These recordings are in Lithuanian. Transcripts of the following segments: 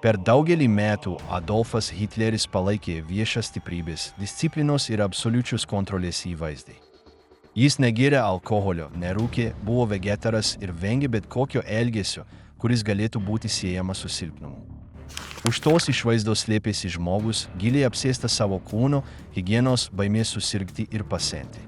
Per daugelį metų Adolfas Hitleris palaikė viešas stiprybės, disciplinos ir absoliučios kontrolės įvaizdį. Jis negėrė alkoholio, nerūkė, buvo vegetaras ir vengė bet kokio elgesio, kuris galėtų būti siejamas su silpnumu. Už tos išvaizdos slėpėsi žmogus, giliai apsėstas savo kūno, higienos, baimės susirgti ir pasenti.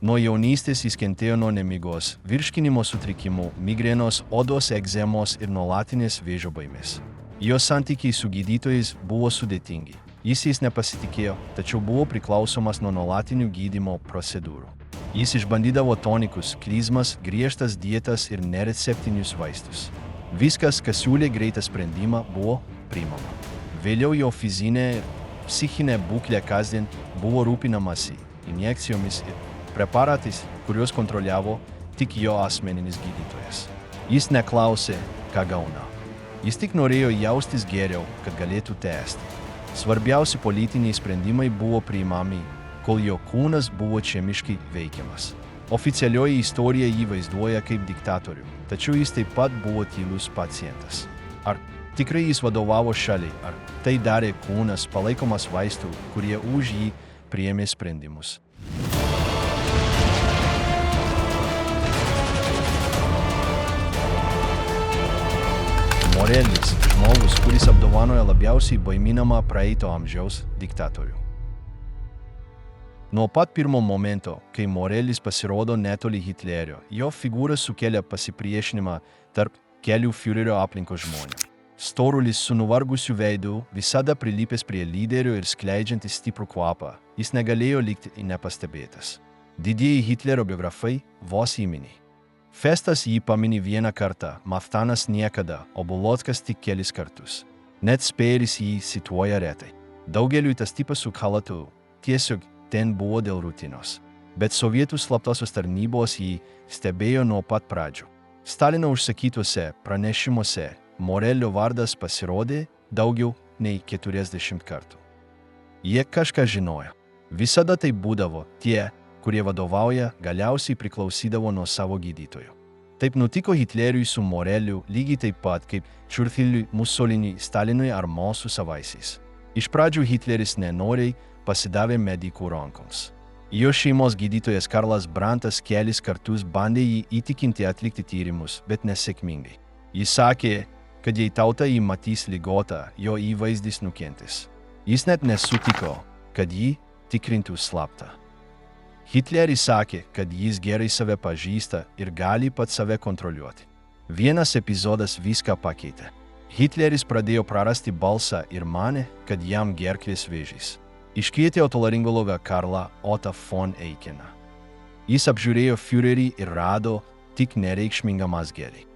Nuo jaunystės jis kentėjo nuo nemigos, virškinimo sutrikimų, migrenos, odos egzemos ir nuolatinės vėžio baimės. Jo santykiai su gydytojais buvo sudėtingi. Jis nepasitikėjo, tačiau buvo priklausomas nuo nuolatinių gydymo procedūrų. Jis išbandydavo tonikus, klizmas, griežtas dietas ir nereceptinius vaistus. Viskas, kas siūlė greitą sprendimą, buvo priimama. Vėliau jo fizinė ir psichinė būklė kasdien buvo rūpinamasi injekcijomis ir preparatais, kuriuos kontroliavo tik jo asmeninis gydytojas. Jis neklausė, ką gauna. Jis tik norėjo jaustis geriau, kad galėtų tęsti. Svarbiausi politiniai sprendimai buvo priimami, kol jo kūnas buvo chemiškai veikiamas. Oficialioji istorija jį vaizduoja kaip diktatorių, tačiau jis taip pat buvo tylus pacientas. Ar tikrai jis vadovavo šaliai, ar tai darė kūnas palaikomas vaistų, kurie už jį priėmė sprendimus? Morelis – žmogus, kuris apdovanoja labiausiai baiminamą praeito amžiaus diktatorių. Nuo pat pirmo momento, kai Morelis pasirodo netoli Hitlerio, jo figūra sukelia pasipriešinimą tarp kelių Führerio aplinkos žmonių. Storulis su nuvargusiu veidu, visada prilipęs prie lyderio ir skleidžiantis stiprų kvapą, jis negalėjo likti nepastebėtas. Didieji Hitlerio biografai vos įmini. Festas jį pamini vieną kartą, Maftanas niekada, o Bolockas tik kelis kartus. Net Speeris jį cituoja retai. Daugeliui tas tipas su chalatu tiesiog ten buvo dėl rutinos. Bet sovietų slaptosios tarnybos jį stebėjo nuo pat pradžių. Stalino užsakytuose pranešimuose Morelio vardas pasirodė daugiau nei 40 kartų. Jie kažką žinojo. Visada tai būdavo tie, kurie vadovauja, galiausiai priklausydavo nuo savo gydytojų. Taip nutiko Hitleriui su Moreliu lygiai taip pat kaip Churchillui, Mussoliniui, Stalinui ar Mao su savaisiais. Iš pradžių Hitleris nenoriai pasidavė medikų rankoms. Jo šeimos gydytojas Karlas Brandtas kelis kartus bandė jį įtikinti atlikti tyrimus, bet nesėkmingai. Jis sakė, kad jei tauta jį matys ligotą, jo įvaizdis nukentės. Jis net nesutiko, kad jį tikrintų slapta. Hitleris sakė, kad jis gerai save pažįsta ir gali pats save kontroliuoti. Vienas epizodas viską pakeitė. Hitleris pradėjo prarasti balsą ir manė, kad jam gerklės vėžys. Iškvietė otolaringologą Karlą Otą von Eicheną. Jis apžiūrėjo Führerį ir rado tik nereikšmingą mazgelį.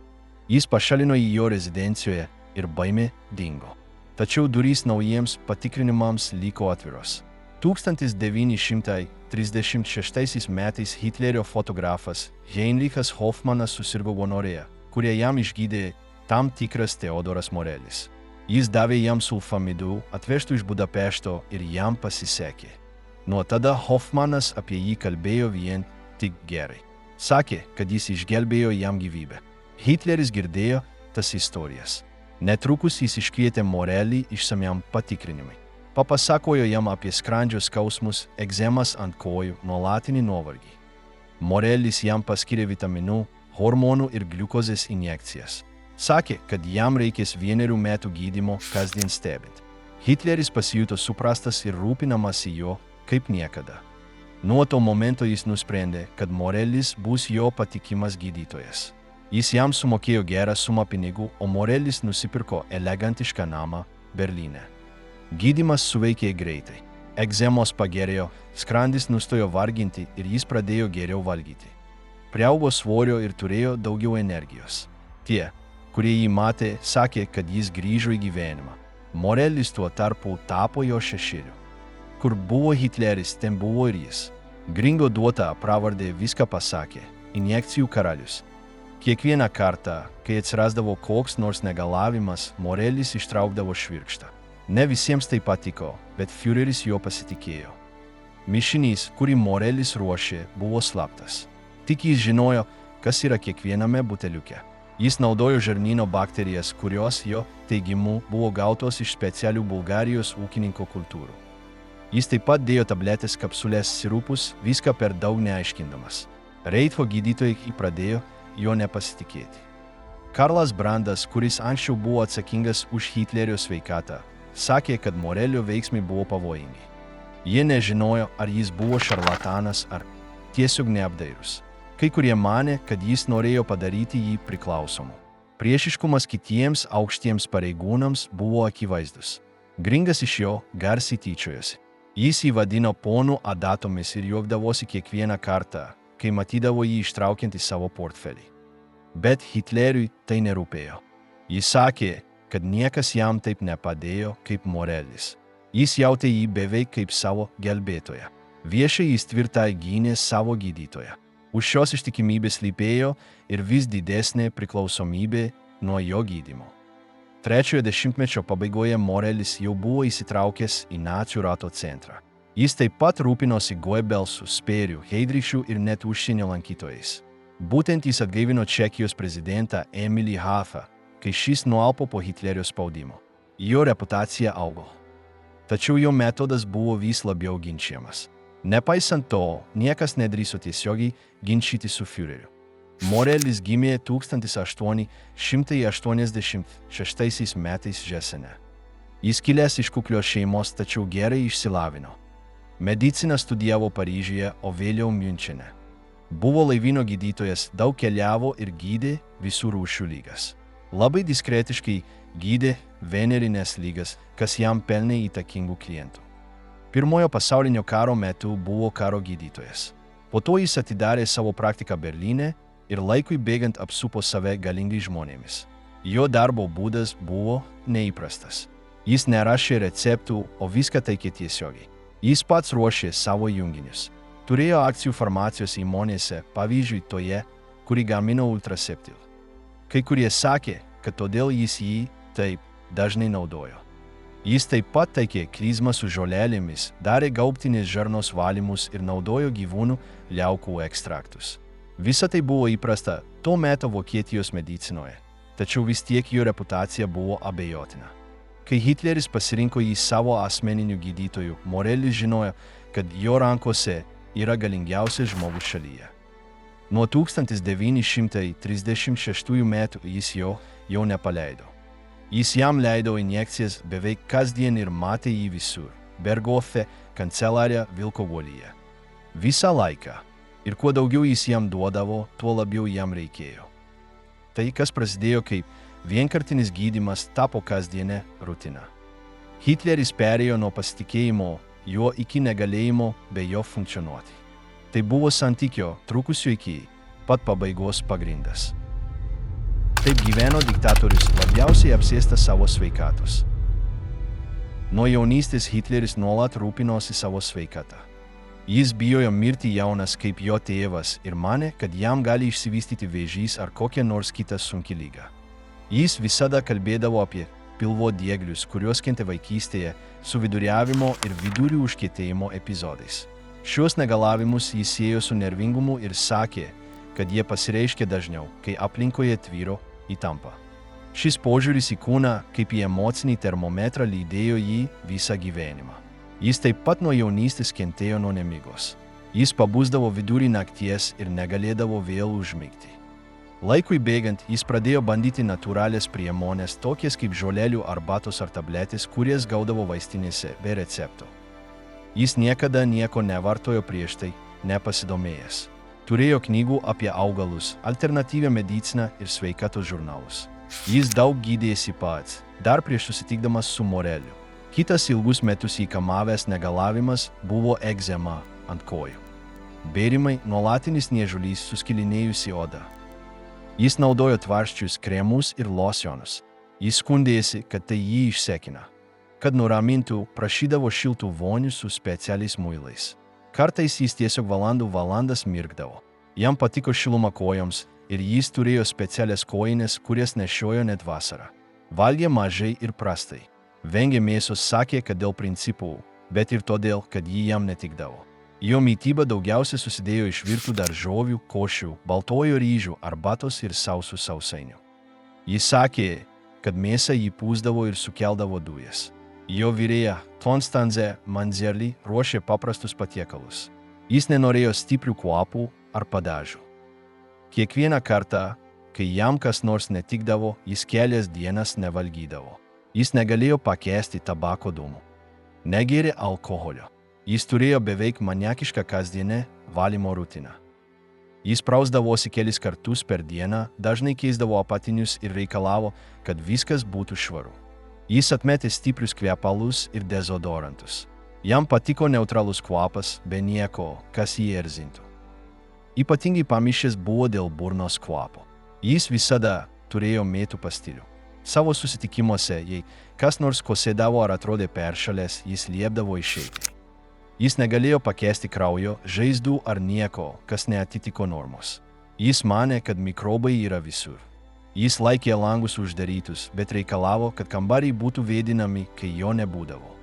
Jis pašalino į jo rezidencijoje ir baimė dingo. Tačiau durys naujiems patikrinimams liko atviros. 1936 metais Hitlerio fotografas Heinrichas Hoffmanas susirgo gonorėja, kurią jam išgydė tam tikras Teodoras Morelis. Jis davė jam sulfamidų, atvežtų iš Budapešto ir jam pasisekė. Nuo tada Hoffmanas apie jį kalbėjo vien tik gerai. Sakė, kad jis išgelbėjo jam gyvybę. Hitleris girdėjo tas istorijas. Netrukus jis iškvietė Morelį išsamiam patikrinimui. Papasakojo jam apie skrandžio skausmus, egzemas ant kojų, nuolatinį nuovargį. Morelis jam paskyrė vitaminų, hormonų ir gliukozės injekcijas. Sakė, kad jam reikės 1 metų gydymo kasdien stebint. Hitleris pasijuto suprastas ir rūpinamasi jo kaip niekada. Nuo to momento jis nusprendė, kad Morelis bus jo patikimas gydytojas. Jis jam sumokėjo gerą sumą pinigų, o Morelis nusipirko elegantišką namą Berlyne. Gydymas suveikė greitai. Egzemos pagerėjo, skrandis nustojo varginti ir jis pradėjo geriau valgyti. Priaugo svorio ir turėjo daugiau energijos. Tie, kurie jį matė, sakė, kad jis grįžo į gyvenimą. Morelis tuo tarpu tapo jo šešėliu. Kur buvo Hitleris, ten buvo ir jis. Gringo duota pravardė viską pasakė. Injekcijų karalius. Kiekvieną kartą, kai atsirasdavo koks nors negalavimas, Morelis ištraukdavo švirkštą. Ne visiems tai patiko, bet Führeris jo pasitikėjo. Mišinys, kurį Morelis ruošė, buvo slaptas. Tik jis žinojo, kas yra kiekviename buteliuke. Jis naudojo žarnyno bakterijas, kurios, jo teigimu, buvo gautos iš specialių Bulgarijos ūkininko kultūrų. Jis taip pat dėjo tabletės, kapsulės, sirupus, viską per daug neaiškindamas. Reicho gydytojai pradėjo jo nepasitikėti. Karlas Brandas, kuris anksčiau buvo atsakingas už Hitlerio sveikatą, sakė, kad Morelio veiksmai buvo pavojingi. Jie nežinojo, ar jis buvo šarlatanas ar tiesiog neapdairus. Kai kurie manė, kad jis norėjo padaryti jį priklausomu. Priešiškumas kitiems aukštiems pareigūnams buvo akivaizdus. Gringas iš jo garsiai tyčiojosi. Jis jį vadino ponų adatomis ir juokdavosi kiekvieną kartą, kai matydavo jį ištraukiant į savo portfelį. Bet Hitleriui tai nerūpėjo. Jis sakė, kad niekas jam taip nepadėjo kaip Morelis. Jis jautė jį beveik kaip savo gelbėtoją. Viešai jis tvirtai gynė savo gydytoją. Už šios ištikimybės slypėjo ir vis didesnė priklausomybė nuo jo gydymo. Trečiojo dešimtmečio pabaigoje Morelis jau buvo įsitraukęs į nacių rato centrą. Jis taip pat rūpinosi Goebbelsu, Spėriu, Heidrichu ir net užsienio lankytojais. Būtent jis atgaivino Čekijos prezidentą Emilį Hafą, kai šis nualpo po Hitlerio spaudimo. Jo reputacija augo. Tačiau jo metodas buvo vis labiau ginčiamas. Nepaisant to, niekas nedrįso tiesiogiai ginčyti su Führeriu. Morelis gimė 1886 metais Žesene. Jis kilęs iš kuklios šeimos, tačiau gerai išsilavino. Mediciną studijavo Paryžiuje, o vėliau Miunchene. Buvo laivyno gydytojas, daug keliavo ir gydė visų rūšių ligas. Labai diskretiškai gydė venerinės ligas, kas jam pelnė įtakingų klientų. Pirmojo pasaulinio karo metu buvo karo gydytojas. Po to jis atidarė savo praktiką Berlyne ir laikui bėgant apsupo save galingais žmonėmis. Jo darbo būdas buvo neįprastas. Jis nerašė receptų, o viską taikė tiesiogiai. Jis pats ruošė savo junginius. Turėjo akcijų farmacijos įmonėse, pavyzdžiui toje, kuri gamino Ultraseptil. Kai kurie sakė, kad todėl jis jį taip dažnai naudojo. Jis taip pat taikė klizmą su žolelėmis, darė gaubtinės žarnos valymus ir naudojo gyvūnų liaukų ekstraktus. Visa tai buvo įprasta to meto Vokietijos medicinoje, tačiau vis tiek jo reputacija buvo abejotina. Kai Hitleris pasirinko jį savo asmeniniu gydytoju, Morelis žinojo, kad jo rankose yra galingiausias žmogus šalyje. Nuo 1936 metų jis jo nepaleido. Jis jam leido injekcijas beveik kasdien ir matė jį visur – Berghofe, kanceliarija, Vilkovolyje. Visą laiką. Ir kuo daugiau jis jam duodavo, tuo labiau jam reikėjo. Tai, kas prasidėjo kaip vienkartinis gydymas, tapo kasdienė rutina. Hitleris perėjo nuo pasitikėjimo jo iki negalėjimo be jo funkcionuoti. Tai buvo santykio, trukusio iki pat pabaigos pagrindas. Taip gyveno diktatorius, labiausiai apsėstas savo sveikatos. Nuo jaunystės Hitleris nuolat rūpinosi savo sveikatą. Jis bijojo mirti jaunas kaip jo tėvas ir manė, kad jam gali išsivystyti vėžys ar kokia nors kita sunki liga. Jis visada kalbėdavo apie pilvo dieglius, kuriuos kentė vaikystėje, su viduriavimo ir vidurių užkietėjimo epizodais. Šios negalavimus jis siejo su nervingumu ir sakė, kad jie pasireiškia dažniau, kai aplinkoje tvyro įtampa. Šis požiūris į kūną kaip į emocinį termometrą lydėjo jį visą gyvenimą. Jis taip pat nuo jaunystės kentėjo nuo nemigos. Jis pabusdavo vidurį nakties ir negalėdavo vėl užmigti. Laikui bėgant, jis pradėjo bandyti natūralias priemones, tokias kaip žolelių arbatos ar tabletės, kurias gaudavo vaistinėse be recepto. Jis niekada nieko nevartojo prieš tai, nepasidomėjęs. Turėjo knygų apie augalus, alternatyvią mediciną ir sveikatos žurnalus. Jis daug gydėsi pats, dar prieš susitikdamas su Moreliu. Kitas ilgus metus įkamavęs negalavimas buvo egzema ant kojų. Bėrimai, nuolatinis niežulys, suskilinėjusi oda. Jis naudojo tvarsčius, kremus ir locionus. Jis skundėsi, kad tai jį išsekina. Kad nuramintų, prašydavo šiltų vonių su specialiais muilais. Kartais jis tiesiog valandas mirkdavo. Jam patiko šiluma kojoms ir jis turėjo specialias kojines, kurias nešiojo net vasarą. Valgė mažai ir prastai. Vengė mėsos, sakė, kad dėl principų, bet ir todėl, kad ji jam netikdavo. Jo mytyba daugiausia susidėjo iš virtų daržovių, košių, baltojo ryžių, arbatos ir sausų sausainių. Jis sakė, kad mėsą jį pūsdavo ir sukeldavo dujas. Jo virėja Konstanze Manzerli ruošė paprastus patiekalus. Jis nenorėjo stiprių kvapų ar padažų. Kiekvieną kartą, kai jam kas nors netikdavo, jis kelias dienas nevalgydavo. Jis negalėjo pakęsti tabako dūmų. Negėrė alkoholio. Jis turėjo beveik maniakišką kasdienę valymo rutiną. Jis prausdavosi kelis kartus per dieną, dažnai keisdavo apatinius ir reikalavo, kad viskas būtų švaru. Jis atmetė stiprius kvepalus ir dezodorantus. Jam patiko neutralus kvapas, be nieko, kas jį erzintų. Ypatingai pamišęs buvo dėl burnos kvapo. Jis visada turėjo mėtų pastilių. Savo susitikimuose, jei kas nors kosėdavo ar atrodė peršalęs, jis liepdavo išeiti. Jis negalėjo pakęsti kraujo, žaizdų ar nieko, kas neatitiko normos. Jis manė, kad mikrobai yra visur. Jis laikė langus uždarytus, bet reikalavo, kad kambariai būtų vėdinami, kai jo nebūdavo.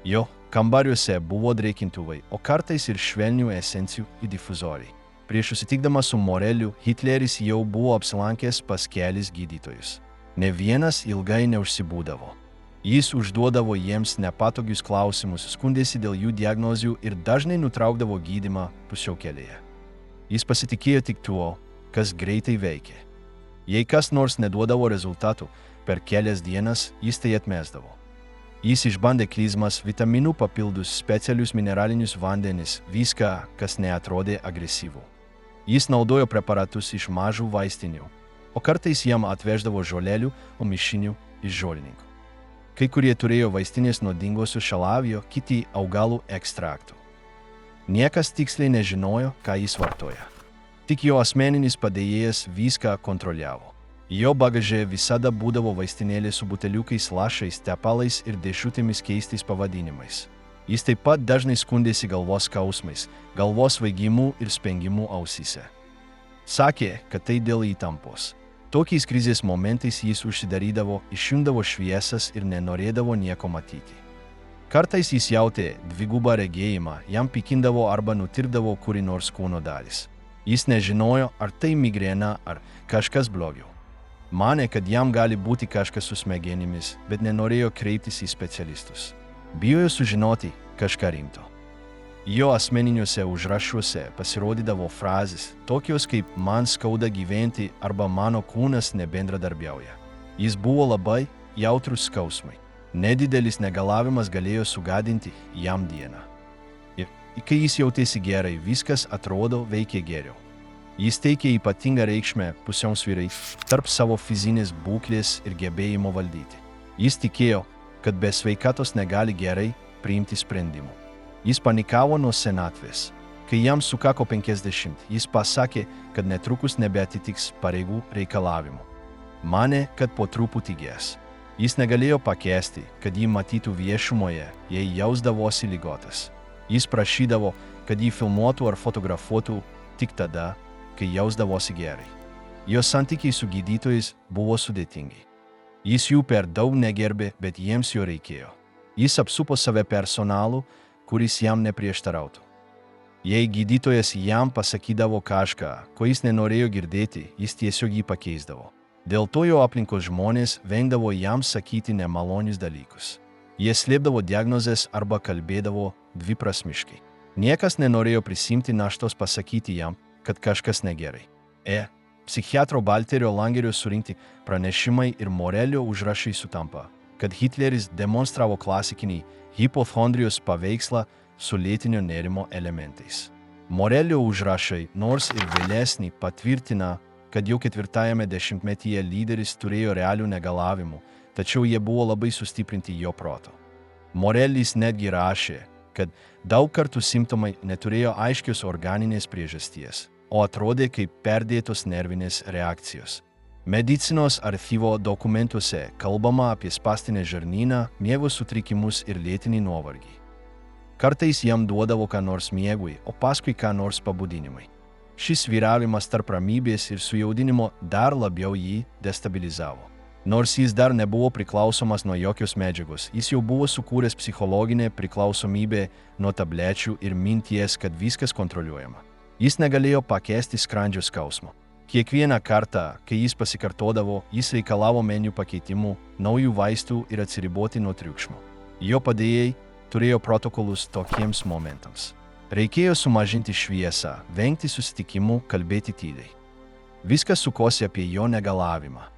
Jo kambariuose buvo dreikintuvai, o kartais ir švelnių esencijų difuzoriai. Prieš susitikdamas su Moreliu, Hitleris jau buvo apsilankęs pas kelis gydytojus. Ne vienas ilgai neužsibūdavo. Jis užduodavo jiems nepatogius klausimus, skundėsi dėl jų diagnozių ir dažnai nutraukdavo gydymą pusiaukelėje. Jis pasitikėjo tik tuo, kas greitai veikė. Jei kas nors neduodavo rezultatų, per kelias dienas jis tai atmesdavo. Jis išbandė klizmas, vitaminų papildus, specialius mineralinius vandenis, viską, kas neatrodė agresyvu. Jis naudojo preparatus iš mažų vaistinių, o kartais jam atveždavo žolelių, o mišinių iš žolininkų. Kai kurie turėjo vaistinės nuodingosios šalavio, kiti augalų ekstraktų. Niekas tiksliai nežinojo, ką jis vartoja. Tik jo asmeninis padėjėjas viską kontroliavo. Jo bagaže visada būdavo vaistinėlė su buteliukais, lašais, tepalais ir dėžutėmis keistais pavadinimais. Jis taip pat dažnai skundėsi galvos skausmais, galvos svaigimu ir spengimu ausyse. Sakė, kad tai dėl įtampos. Tokiais krizės momentais jis užsidarydavo, išjungdavo šviesas ir nenorėdavo nieko matyti. Kartais jis jautė dvigubą regėjimą, jam pikindavo arba nutirpdavo kuri nors kūno dalis. Jis nežinojo, ar tai migrena ar kažkas blogiau. Manė, kad jam gali būti kažkas su smegenimis, bet nenorėjo kreiptis į specialistus. Bijojo sužinoti kažką rimto. Jo asmeniniuose užrašuose pasirodydavo frazės, tokios kaip man skauda gyventi arba mano kūnas nebendradarbiauja. Jis buvo labai jautrus skausmai. Nedidelis negalavimas galėjo sugadinti jam dieną. Ir kai jis jautėsi gerai, viskas atrodo veikė geriau. Jis teikė ypatingą reikšmę pusiausvyrai tarp savo fizinės būklės ir gebėjimo valdyti. Jis tikėjo, kad be sveikatos negali gerai priimti sprendimų. Jis panikavo nuo senatvės. Kai jam sukako 50, jis pasakė, kad netrukus nebeatitiks pareigų reikalavimų. Manė, kad po truputį ges. Jis negalėjo pakęsti, kad jį matytų viešumoje, jei jausdavosi ligotas. Jis prašydavo, kad jį filmuotų ar fotografuotų tik tada, kai jausdavosi gerai. Jo santykiai su gydytojais buvo sudėtingi. Jis jų per daug negerbė, bet jiems jo reikėjo. Jis apsupo save personalu, kuris jam neprieštarautų. Jei gydytojas jam pasakydavo kažką, ko jis nenorėjo girdėti, jis tiesiog jį pakeisdavo. Dėl to jo aplinkos žmonės vengdavo jam sakyti nemalonius dalykus. Jie slėpdavo diagnozes arba kalbėdavo dviprasmiškai. Niekas nenorėjo prisimti naštos pasakyti jam, kad kažkas negerai. Psichiatro Balterio Langerio surinkti pranešimai ir Morelio užrašai sutampa, kad Hitleris demonstravo klasikinį hipochondrijos paveikslą su lėtinio nerimo elementais. Morelio užrašai, nors ir vėlesnį, patvirtina, kad jau 4-ajame dešimtmetyje lyderis turėjo realių negalavimų, tačiau jie buvo labai sustiprinti jo proto. Morelis netgi rašė, kad daug kartų simptomai neturėjo aiškios organinės priežasties, o atrodė kaip perdėtos nervinės reakcijos. Medicinos archyvo dokumentuose kalbama apie spastinę žarnyną, miego sutrikimus ir lėtinį nuovargį. Kartais jam duodavo ką nors miegui, o paskui ką nors pabudinimui. Šis vyravimas tarp ramybės ir sujaudinimo dar labiau jį destabilizavo. Nors jis dar nebuvo priklausomas nuo jokios medžiagos, jis jau buvo sukūręs psichologinę priklausomybę nuo tablečių ir minties, kad viskas kontroliuojama. Jis negalėjo pakęsti skrandžio skausmo. Kiekvieną kartą, kai jis pasikartodavo, jis reikalavo meniu pakeitimų, naujų vaistų ir atsiriboti nuo triukšmo. Jo padėjėjai turėjo protokolus tokiems momentams. Reikėjo sumažinti šviesą, vengti susitikimų, kalbėti tyliai. Viskas sukosi apie jo negalavimą.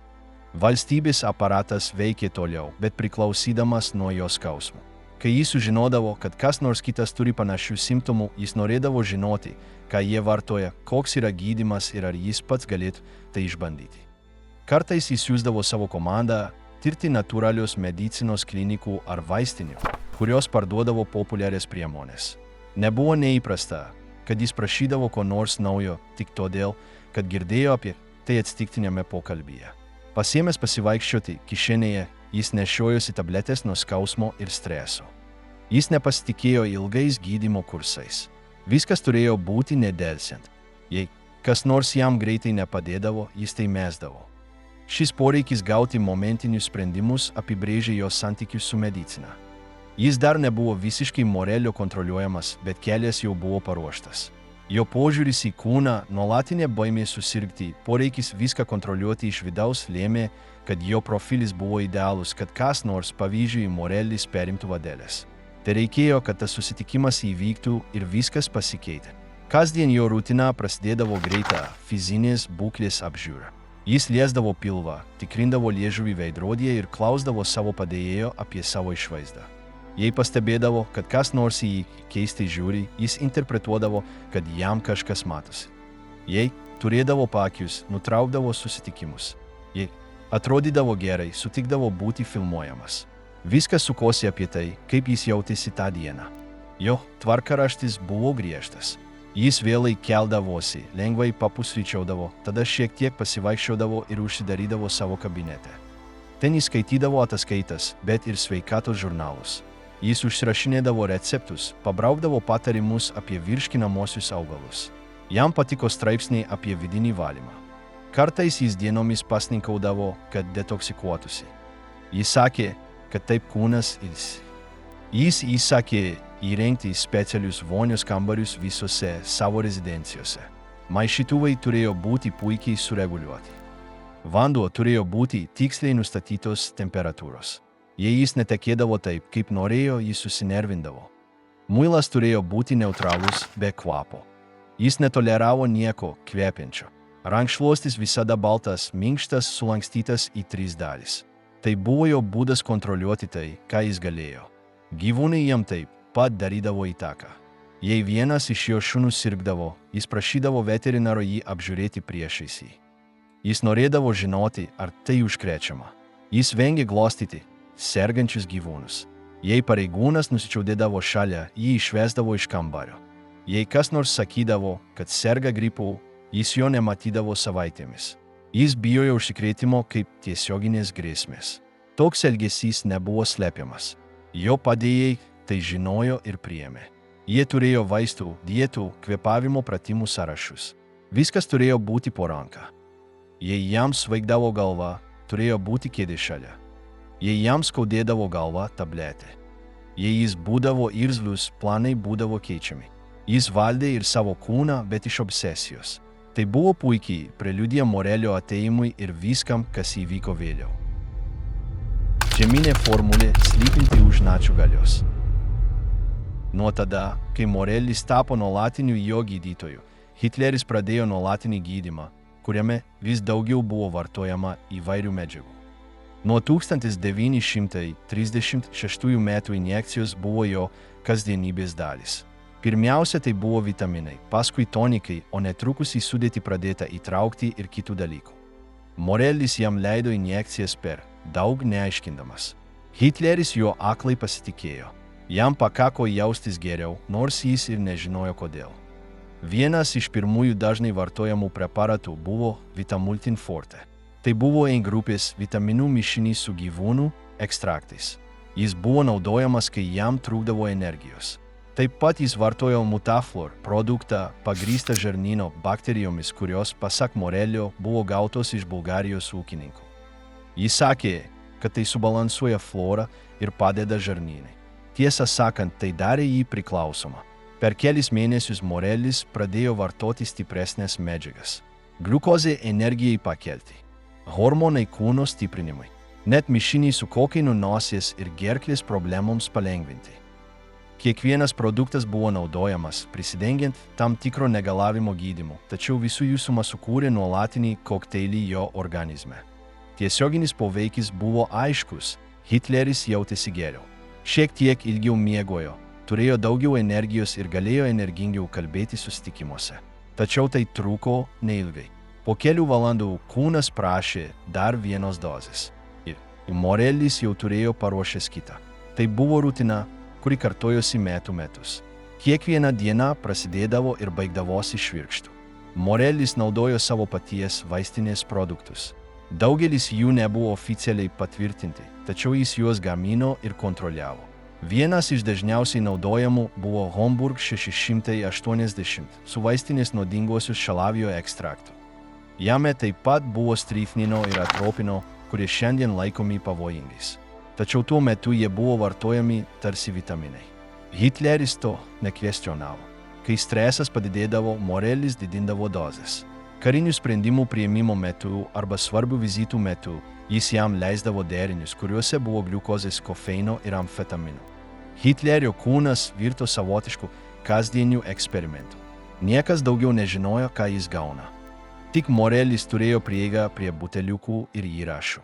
Valstybės aparatas veikė toliau, bet priklausydamas nuo jo skausmų. Kai jis sužinodavo, kad kas nors kitas turi panašių simptomų, jis norėdavo žinoti, ką jie vartoja, koks yra gydymas ir ar jis pats galėtų tai išbandyti. Kartais jis siųsdavo savo komandą tirti natūralios medicinos klinikų ar vaistinių, kurios parduodavo populiarias priemones. Nebuvo neįprasta, kad jis prašydavo ko nors naujo tik todėl, kad girdėjo apie tai atsitiktinėme pokalbyje. Pasiėmęs pasivaikščioti kišenėje, jis nešiojosi tabletės nuo skausmo ir streso. Jis nepasitikėjo ilgais gydymo kursais. Viskas turėjo būti nedelsiant. Jei kas nors jam greitai nepadėdavo, jis tai mesdavo. Šis poreikis gauti momentinius sprendimus apibrėžė jo santykius su medicina. Jis dar nebuvo visiškai Morelio kontroliuojamas, bet kelias jau buvo paruoštas. Jo požiūris į kūną, nuolatinė baimė susirgti, poreikis viską kontroliuoti iš vidaus lėmė, kad jo profilis buvo idealus, kad kas nors, pavyzdžiui, Morelis perimtų vadeles. Tai reikėjo, kad tas susitikimas įvyktų ir viskas pasikeitė. Kasdien jo rutina prasidėdavo greita fizinės būklės apžiūra. Jis liesdavo pilvą, tikrindavo liežuvį veidrodyje ir klausdavo savo padėjėjo apie savo išvaizdą. Jei pastebėdavo, kad kas nors į jį keistai žiūri, jis interpretuodavo, kad jam kažkas matosi. Jei turėdavo paakius, nutraukdavo susitikimus. Jei atrodydavo gerai, sutikdavo būti filmuojamas. Viskas sukosi apie tai, kaip jis jautėsi tą dieną. Jo tvarkaraštis buvo griežtas. Jis vėlai keldavosi, lengvai papusryčiaudavo, tada šiek tiek pasivaikščiodavo ir užsidarydavo savo kabinete. Ten jis skaitydavo ataskaitas, bet ir sveikatos žurnalus. Jis užsirašinėdavo receptus, pabraukdavo patarimus apie virškinamosius augalus. Jam patiko straipsniai apie vidinį valymą. Kartais jis dienomis pasninkaudavo, kad detoksikuotųsi. Jis sakė, kad taip kūnas ilsi. Jis įsakė įrengti specialius vonios kambarius visose savo rezidencijose. Maišytuvai turėjo būti puikiai sureguliuoti. Vanduo turėjo būti tiksliai nustatytos temperatūros. Jei jis netekėdavo taip, kaip norėjo, jis susinervindavo. Muilas turėjo būti neutralus, be kvapo. Jis netoleravo nieko kvepiančio. Rankšluostis visada baltas, minkštas, sulankstytas į 3 dalis. Tai buvo jo būdas kontroliuoti tai, ką jis galėjo. Gyvūnai jam taip pat darydavo įtaką. Jei vienas iš jo šunų sirgdavo, jis prašydavo veterinaro jį apžiūrėti priešais jį. Jis norėdavo žinoti, ar tai užkrečiama. Jis vengė glostyti sergančius gyvūnus. Jei pareigūnas nusičiaudėdavo šalia, jį išvesdavo iš kambario. Jei kas nors sakydavo, kad serga gripu, jis jo nematydavo savaitėmis. Jis bijojo užsikrėtimo kaip tiesioginės grėsmės. Toks elgesys nebuvo slepiamas. Jo padėjėjai tai žinojo ir priėmė. Jie turėjo vaistų, dietų, kvėpavimo pratimų sąrašus. Viskas turėjo būti po ranka. Jei jam svaigdavo galva, turėjo būti kėdė šalia. Jei jam skaudėdavo galva, tabletė. Jei jis būdavo irzlus, planai būdavo keičiami. Jis valdė ir savo kūną, bet iš obsesijos. Tai buvo puikiai preliudija Morelio atėjimui ir viskam, kas įvyko vėliau. Žeminė formulė slypinti už nacių galios. Nuo tada, kai Morelis tapo nuolatiniu jo gydytoju, Hitleris pradėjo nuolatinį gydymą, kuriame vis daugiau buvo vartojama įvairių medžiagų. Nuo 1936 metų injekcijos buvo jo kasdienybės dalis. Pirmiausia, tai buvo vitaminai, paskui tonikai, o netrukus į sudėtį pradėta įtraukti ir kitų dalykų. Morelis jam leido injekcijas per daug neaiškindamas. Hitleris juo aklai pasitikėjo. Jam pakako jaustis geriau, nors jis ir nežinojo kodėl. Vienas iš pirmųjų dažnai vartojamų preparatų buvo Vitamultin Forte. Tai buvo A grupės vitaminų mišinys su gyvūnų ekstraktais. Jis buvo naudojamas, kai jam trūkdavo energijos. Taip pat jis vartojo Mutaflor produktą pagrįstą žarnyno bakterijomis, kurios, pasak Morelio, buvo gautos iš Bulgarijos ūkininkų. Jis sakė, kad tai subalansuoja florą ir padeda žarnynai. Tiesą sakant, tai darė jį priklausomą. Per kelis mėnesius Morelis pradėjo vartoti stipresnės medžiagas. gliukozė energijai pakelti, hormonai kūno stiprinimui, net mišiniai su kokainu nosies ir gerklės problemoms palengvinti. Kiekvienas produktas buvo naudojamas, prisidengiant tam tikro negalavimo gydymu, tačiau visų jų suma sukūrė nuolatinį kokteilį jo organizme. Tiesioginis poveikis buvo aiškus, Hitleris jautėsi geriau. Šiek tiek ilgiau miegojo, turėjo daugiau energijos ir galėjo energingiau kalbėti susitikimuose. Tačiau tai truko neilgai. Po kelių valandų kūnas prašė dar vienos dozės. Ir Morelis jau turėjo paruošęs kitą. Tai buvo rutina, kuri kartojosi metus. Kiekviena diena prasidėdavo ir baigdavosi švirkštu. Morelis naudojo savo paties vaistinės produktus. Daugelis jų nebuvo oficialiai patvirtinti, tačiau jis juos gamino ir kontroliavo. Vienas iš dažniausiai naudojamų buvo Homburg 680 su vaistinės nuodingosios šalavijų ekstraktu. Jame taip pat buvo strichnino ir atropino, kurie šiandien laikomi pavojingais. Tačiau tuo metu jie buvo vartojami tarsi vitaminai. Hitleris to nekvestionavo. Kai stresas padidėdavo, Morelis didindavo dozes. Karinių sprendimų priėmimo metu arba svarbių vizitų metu jis jam leisdavo derinius, kuriuose buvo gliukozės, kofeino ir amfetaminų. Hitlerio kūnas virto savotišku kasdieniu eksperimentu. Niekas daugiau nežinojo, ką jis gauna. Tik Morelis turėjo prieigą prie buteliukų ir įrašų.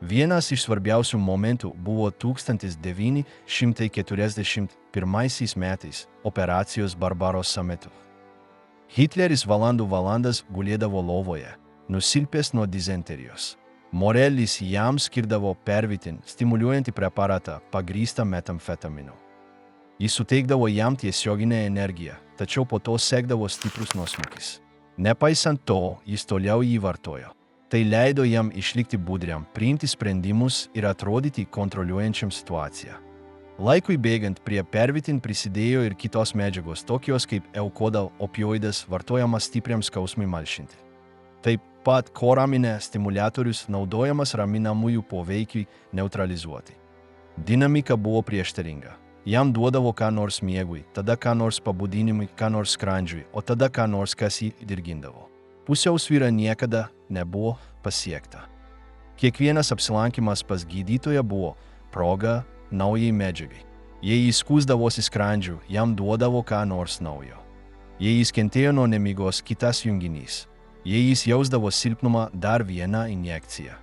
Vienas iš svarbiausių momentų buvo 1941 metais operacijos Barbarossa metu. Hitleris valandas gulėdavo lovoje, nusilpęs nuo dizenterijos. Morelis jam skirdavo pervitin stimuliuojantį preparatą pagrįstą metamfetaminu. Jis suteikdavo jam tiesioginę energiją, tačiau po to sekdavo stiprus nuosmukis. Nepaisant to, jis toliau jį vartojo. Tai leido jam išlikti budriam, priimti sprendimus ir atrodyti kontroliuojančiam situaciją. Laikui bėgant prie pervitin prisidėjo ir kitos medžiagos, tokios kaip eukodal opioidas, vartojamas stipriam skausmui malšinti. Taip pat koraminė stimuliatorius naudojamas raminamųjų poveikiui neutralizuoti. Dinamika buvo prieštaringa. Jam duodavo ką nors miegui, tada ką nors pabudinimui, ką nors skrandžiui, o tada ką nors, kas jį dirgindavo. Pusiausvyra niekada nebuvo pasiekta. Kiekvienas apsilankymas pas gydytoją buvo proga naujai medžiagai. Jei jis skųsdavosi skrandžiu, jam duodavo ką nors naujo. Jei jis kentėjo nuo nemigos, kitas junginys. Jei jis jausdavo silpnumą, dar vieną injekciją.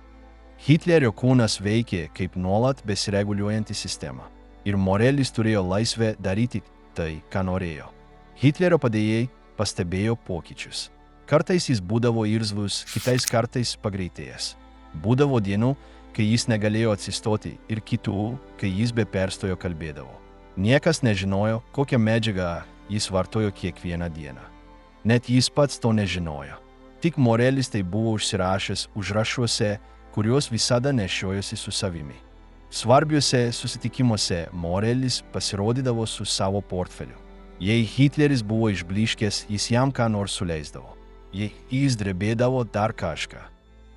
Hitlerio kūnas veikė kaip nuolat besireguliuojanti sistema. Ir Morelis turėjo laisvę daryti tai, ką norėjo. Hitlerio padėjėjai pastebėjo pokyčius. Kartais jis būdavo irzlus, kitais kartais pagreitėjęs. Būdavo dienų, kai jis negalėjo atsistoti, ir kitų, kai jis be perstojo kalbėdavo. Niekas nežinojo, kokią medžiagą jis vartojo kiekvieną dieną. Net jis pats to nežinojo. Tik Morelis tai buvo užsirašęs užrašuose, kuriuos visada nešiojosi su savimi. Svarbiuose susitikimuose Morelis pasirodydavo su savo portfeliu. Jei Hitleris buvo išblyškęs, jis jam ką nors suleisdavo. Jei jis drebėdavo, dar kažką.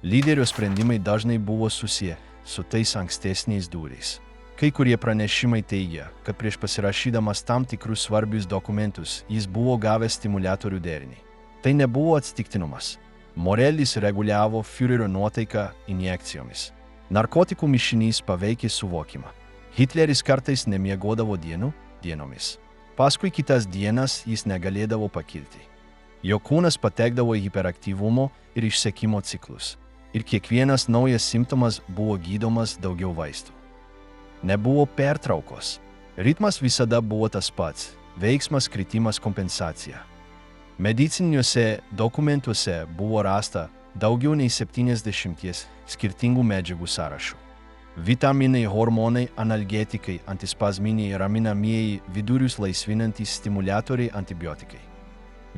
Lyderio sprendimai dažnai buvo susiję su tais ankstesniais dūriais. Kai kurie pranešimai teigia, kad prieš pasirašydamas tam tikrus svarbius dokumentus jis buvo gavęs stimuliatorių derinį. Tai nebuvo atsitiktinumas. Morelis reguliavo Führerio nuotaiką injekcijomis. Narkotikų mišinys paveikė suvokimą. Hitleris kartais nemiegodavo dienomis. Paskui kitas dienas jis negalėdavo pakilti. Jo kūnas patekdavo į hiperaktyvumo ir išsekimo ciklus. Ir kiekvienas naujas simptomas buvo gydomas daugiau vaistų. Nebuvo pertraukos. Ritmas visada buvo tas pats – veiksmas, kritimas, kompensacija. Medicininiuose dokumentuose buvo rasta daugiau nei 70 skirtingų medžiagų sąrašų. Vitaminai, hormonai, analgetikai, antispazminiai, raminamieji, vidurius laisvinantys stimuliatoriai, antibiotikai.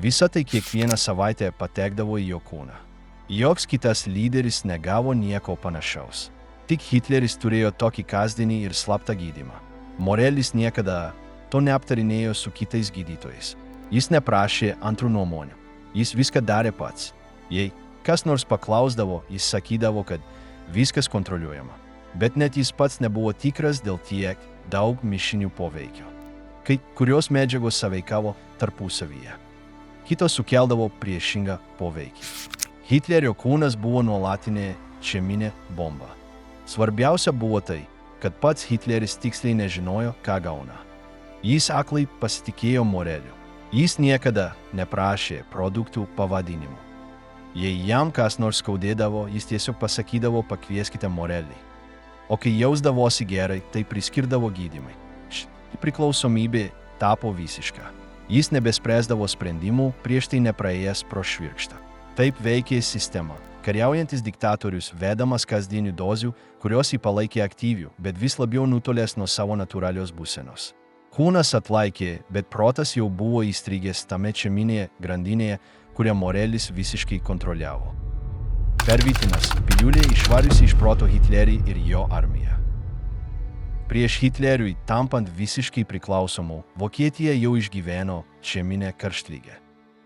Visa tai kiekvieną savaitę patekdavo į jo kūną. Joks kitas lyderis negavo nieko panašaus. Tik Hitleris turėjo tokį kasdienį ir slaptą gydymą. Morelis niekada to neaptarinėjo su kitais gydytojais. Jis neprašė antrų nuomonių. Jis viską darė pats. Jei kas nors paklausdavo, jis sakydavo, kad viskas kontroliuojama. Bet net jis pats nebuvo tikras dėl tiek daug mišinių poveikio. Kai kurios medžiagos sąveikavo tarpusavyje. Kitos sukeldavo priešingą poveikį. Hitlerio kūnas buvo nuolatinė cheminė bomba. Svarbiausia buvo tai, kad pats Hitleris tiksliai nežinojo, ką gauna. Jis aklai pasitikėjo Moreliu. Jis niekada neprašė produktų pavadinimų. Jei jam kas nors skaudėdavo, jis tiesiog pasakydavo pakvieskite Morelį. O kai jausdavosi gerai, tai priskirdavo gydymai. Ši priklausomybė tapo visiška. Jis nebespręsdavo sprendimų prieš tai nepraėjęs pro švirkštą. Taip veikė sistema. Kariaujantis diktatorius vedamas kasdienių dozių, kurios jį palaikė aktyvių, bet vis labiau nutolęs nuo savo natūralios būsenos. Kūnas atlaikė, bet protas jau buvo įstrigęs tame cheminėje grandinėje, kurią Morelis visiškai kontroliavo. Pervitinas – piliulė išvariusi iš proto Hitlerį ir jo armiją. Prieš Hitleriui tampant visiškai priklausomu, Vokietija jau išgyveno cheminę karštlygę.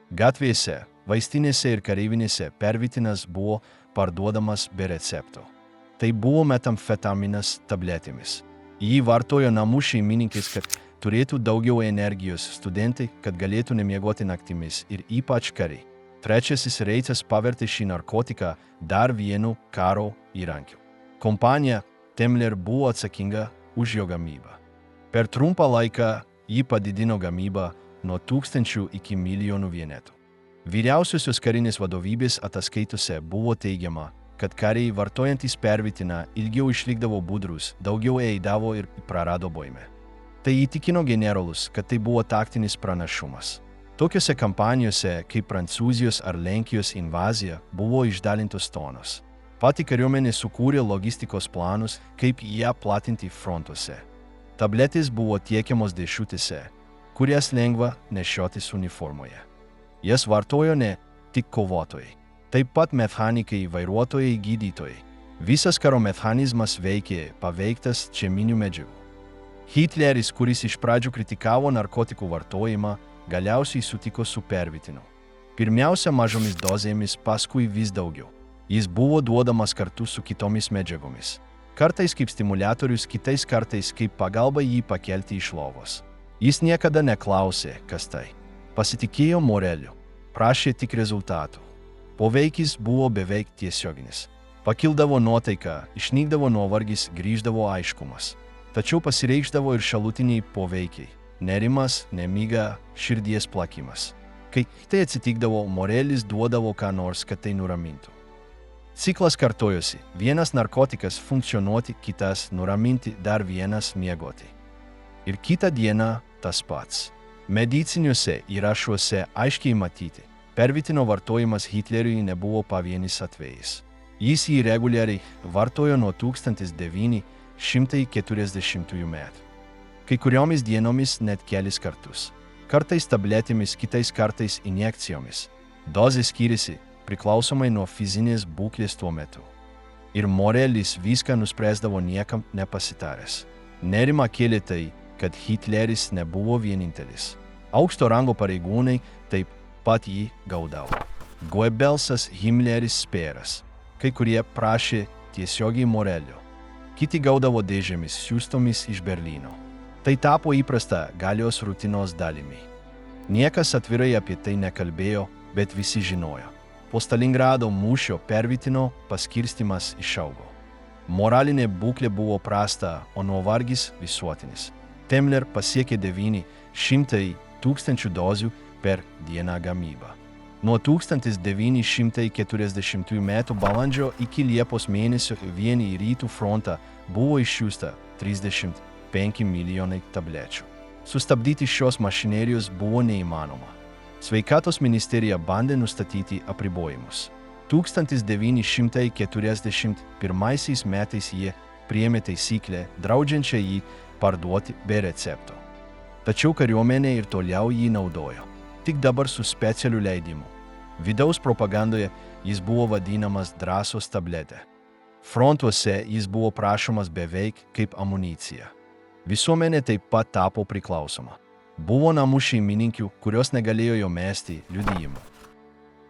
Gatvėse, vaistinėse ir kareivinėse pervitinas buvo parduodamas be recepto. Tai buvo metamfetaminas tabletėmis. Jį vartojo namų šeimininkais, kad turėtų daugiau energijos, studentai, kad galėtų nemiegoti naktimis ir ypač kariai. Trečiasis Reichas pavertė šį narkotiką dar vienu karo įrankiu. Kompanija Temmler buvo atsakinga už jo gamybą. Per trumpą laiką ji padidino gamybą nuo 1000 iki milijonų vienetų. Vyriausiosios karinės vadovybės ataskaitose buvo teigiama, kad kariai vartojantys pervitiną ilgiau išlikdavo budrus, daugiau eidavo ir prarado baimę. Tai įtikino generolus, kad tai buvo taktinis pranašumas. Tokiose kampanijose kaip Prancūzijos ar Lenkijos invazija buvo išdalintos tonos. Pati kariuomenė sukūrė logistikos planus, kaip ją platinti frontuose. Tabletės buvo tiekiamos dėžutėse, kurias lengva nešiotis uniformoje. Jas vartojo ne tik kovotojai, taip pat mechanikai, vairuotojai, gydytojai. Visas karo mechanizmas veikė paveiktas cheminių medžiagų. Hitleris, kuris iš pradžių kritikavo narkotikų vartojimą, galiausiai sutiko su pervitinu. Pirmiausia mažomis dozėmis, paskui vis daugiau. Jis buvo duodamas kartu su kitomis medžiagomis. Kartais kaip stimuliatorius, kitais kartais kaip pagalba jį pakelti iš lovos. Jis niekada neklausė, kas tai. Pasitikėjo Moreliu, prašė tik rezultatų. Poveikis buvo beveik tiesioginis. Pakildavo nuotaika, išnykdavo nuovargis, grįždavo aiškumas. Tačiau pasireikšdavo ir šalutiniai poveikiai – nerimas, nemiga, širdies plakimas. Kai tai atsitikdavo, Morelis duodavo ką nors, kad tai nuramintų. Ciklas kartojosi – vienas narkotikas funkcionuoti, kitas nuraminti, dar vienas miegoti. Ir kitą dieną tas pats. Mediciniuose įrašuose aiškiai matyti – pervitino vartojimas Hitleriui nebuvo pavienis atvejis. Jis jį reguliariai vartojo nuo 1940 metų. Kai kuriomis dienomis net kelis kartus. Kartais tabletėmis, kitais kartais injekcijomis. Dozė skiriasi priklausomai nuo fizinės būklės tuo metu. Ir Morelis viską nuspręsdavo niekam nepasitaręs. Nerimą kėlė tai, kad Hitleris nebuvo vienintelis. Aukšto rango pareigūnai taip pat jį gaudavo. Goebbelsas, Himmleris, Speeras. Kai kurie prašė tiesiogiai Morelio. Kiti gaudavo dėžėmis siųstomis iš Berlyno. Tai tapo įprasta galios rutinos dalimi. Niekas atvirai apie tai nekalbėjo, bet visi žinojo. Po Stalingrado mūšio pervitino paskirstimas išaugo. Moralinė būklė buvo prasta, o nuovargis visuotinis. Temmler pasiekė 900 000 dozių per dieną gamybą. Nuo 1940 metų balandžio iki Liepos mėnesio vien į rytų frontą buvo išsiųsta 35 milijonai tablečių. Sustabdyti šios mašinerijos buvo neįmanoma. Sveikatos ministerija bandė nustatyti apribojimus. 1941 metais jie priėmė taisyklę, draudžiančią jį parduoti be recepto. Tačiau kariuomenė ir toliau jį naudojo, tik dabar su specialiu leidimu. Vidaus propagandoje jis buvo vadinamas drąsos tabletė. Frontuose jis buvo prašomas beveik kaip amunicija. Visuomenė taip pat tapo priklausoma. Buvo namų šeimininkių, kurios negalėjo jo mesti liudijimų.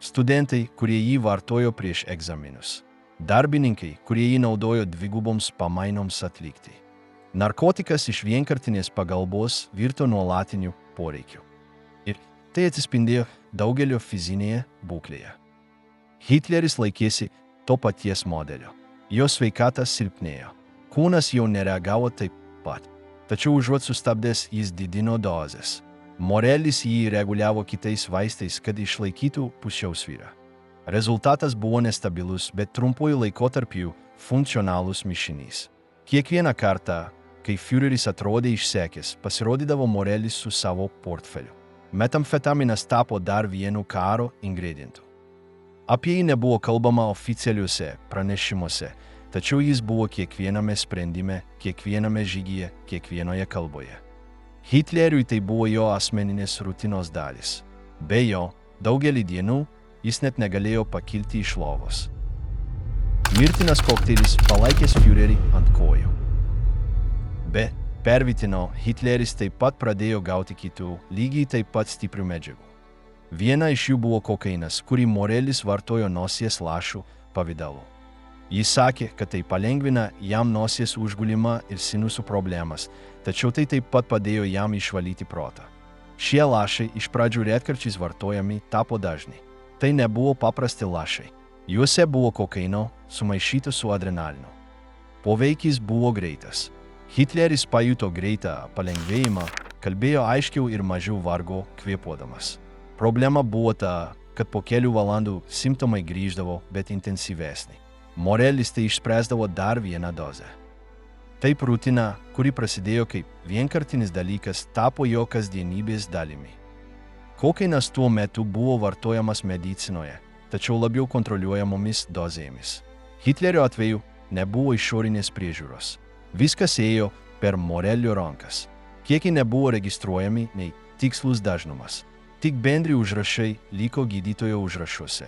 Studentai, kurie jį vartojo prieš egzaminus. Darbininkai, kurie jį naudojo dviguboms pamainoms atlikti. Narkotikas iš vienkartinės pagalbos virto nuolatiniu poreikiu. Ir tai atsispindėjo daugelio fizinėje būklėje. Hitleris laikėsi to paties modelio. Jo sveikata silpnėjo. Kūnas jau nereagavo taip pat. Tačiau užuot sustabdęs, jis didino dozes. Morelis jį reguliavo kitais vaistais, kad išlaikytų pusiausvyrą. Rezultatas buvo nestabilus, bet trumpuoju laikotarpiu funkcionalus mišinys. Kiekvieną kartą, kai Führeris atrodė išsekęs, pasirodydavo Morelis su savo portfeliu. Metamfetaminas tapo dar vienu karo ingredientu. Apie jį nebuvo kalbama oficialiuose pranešimuose, tačiau jis buvo kiekviename sprendime, kiekviename žygyje, kiekvienoje kalboje. Hitleriui tai buvo jo asmeninės rutinos dalis. Be jo, daugelį dienų jis net negalėjo pakilti iš lovos. Mirtinas kokteilis palaikęs Führerį ant kojų. Be pervitino, Hitleris taip pat pradėjo gauti kitų, lygiai taip pat stiprių medžiagų. Viena iš jų buvo kokainas, kurį Morelis vartojo nosies lašų pavidalu. Jis sakė, kad tai palengvina jam nosies užgulimą ir sinusų problemas, tačiau tai taip pat padėjo jam išvalyti protą. Šie lašai iš pradžių retkarčiais vartojami tapo dažni. Tai nebuvo paprasti lašai. Juose buvo kokaino sumaišyto su adrenalinu. Poveikis buvo greitas. Hitleris pajuto greitą palengvėjimą, kalbėjo aiškiau ir mažiau vargo kvėpuodamas. Problema buvo ta, kad po kelių valandų simptomai grįždavo, bet intensyvesni. Morelis tai išspręsdavo dar vieną dozę. Taip rutina, kuri prasidėjo kaip vienkartinis dalykas, tapo jo kasdienybės dalimi. Kokainas tuo metu buvo vartojamas medicinoje, tačiau labiau kontroliuojamomis dozėmis. Hitlerio atveju nebuvo išorinės priežiūros. Viskas ėjo per Morelio rankas. Kiekiai nebuvo registruojami nei tikslus dažnumas. Tik bendri užrašai liko gydytojo užrašuose.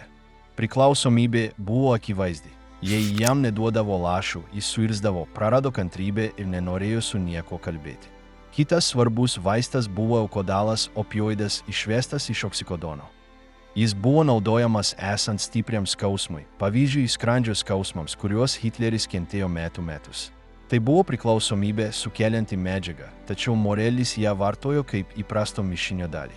Priklausomybė buvo akivaizdi. Jei jam neduodavo lašų, jis suirzdavo, prarado kantrybę ir nenorėjo su nieko kalbėti. Kitas svarbus vaistas buvo eukodalas, opioidas išvestas iš oksikodono. Jis buvo naudojamas esant stipriam skausmui, pavyzdžiui skrandžio skausmams, kuriuos Hitleris kentėjo metus. Tai buvo priklausomybė sukelianti medžiaga, tačiau Morelis ją vartojo kaip įprasto mišinio dalį.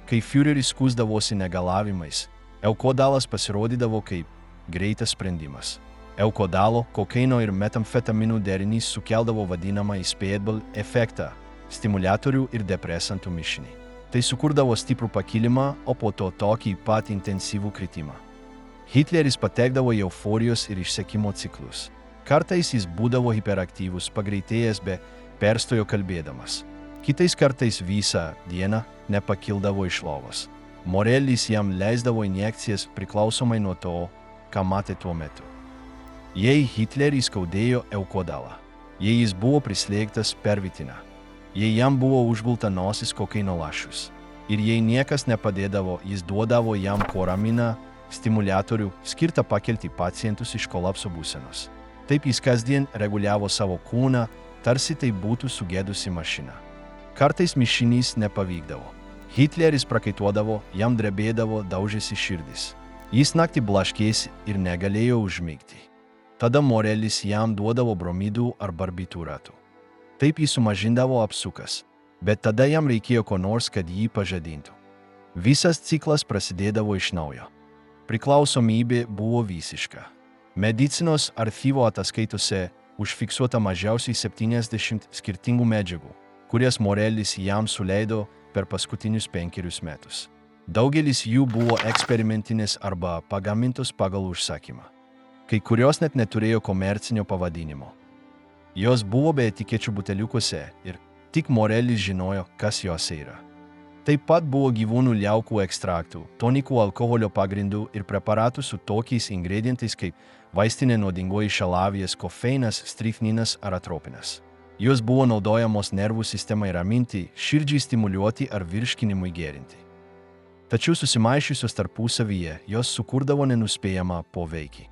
Kai Führeris skųsdavosi negalavimais, eukodalas pasirodydavo kaip greitas sprendimas. Eukodalo, kokaino ir metamfetaminų derinys sukeldavo vadinamą įspėjatbal efektą, stimuliatorių ir depresantų mišinį. Tai sukurdavo stiprų pakilimą, o po to tokį pat intensyvų kritimą. Hitleris patekdavo į euforijos ir išsekimo ciklus. Kartais jis būdavo hiperaktyvus, pagreitėjęs be perstojo kalbėdamas. Kitais kartais visą dieną nepakildavo iš lovos. Morelis jam leisdavo injekcijas priklausomai nuo to, ką matė tuo metu. Jei Hitlerį skaudėjo eukodalą, jei jis buvo prislėgtas pervitiną, jei jam buvo užgulta nosis kokaino lašus ir jei niekas nepadėdavo, jis duodavo jam koraminą, stimuliatorių, skirtą pakelti pacientus iš kolapso būsenos. Taip jis kasdien reguliavo savo kūną, tarsi tai būtų sugedusi mašina. Kartais mišinys nepavykdavo. Hitleris prakaituodavo, jam drebėdavo, daužėsi širdis. Jis naktį blaškėsi ir negalėjo užmigti. Tada Morelis jam duodavo bromidų ar barbitūratų. Taip jis sumažindavo apsukas, bet tada jam reikėjo ko nors, kad jį pažadintų. Visas ciklas prasidėdavo iš naujo. Priklausomybė buvo visiška. Medicinos archyvo ataskaitose užfiksuota mažiausiai 70 skirtingų medžiagų, kurias Morelis jam suleido per paskutinius 5 metus. Daugelis jų buvo eksperimentinės arba pagamintos pagal užsakymą. Kai kurios net neturėjo komercinio pavadinimo. Jos buvo be etikečių buteliukuose ir tik Morelis žinojo, kas jose yra. Taip pat buvo gyvūnų liaukų ekstraktų, tonikų alkoholio pagrindų ir preparatų su tokiais ingredientais kaip vaistinė nuodingoji šalavijas, kofeinas, strichninas ar atropinas. Jos buvo naudojamos nervų sistemai raminti, širdžiai stimuliuoti ar virškinimui gerinti. Tačiau susimaišiusios tarpusavyje jos sukurdavo nenuspėjamą poveikį.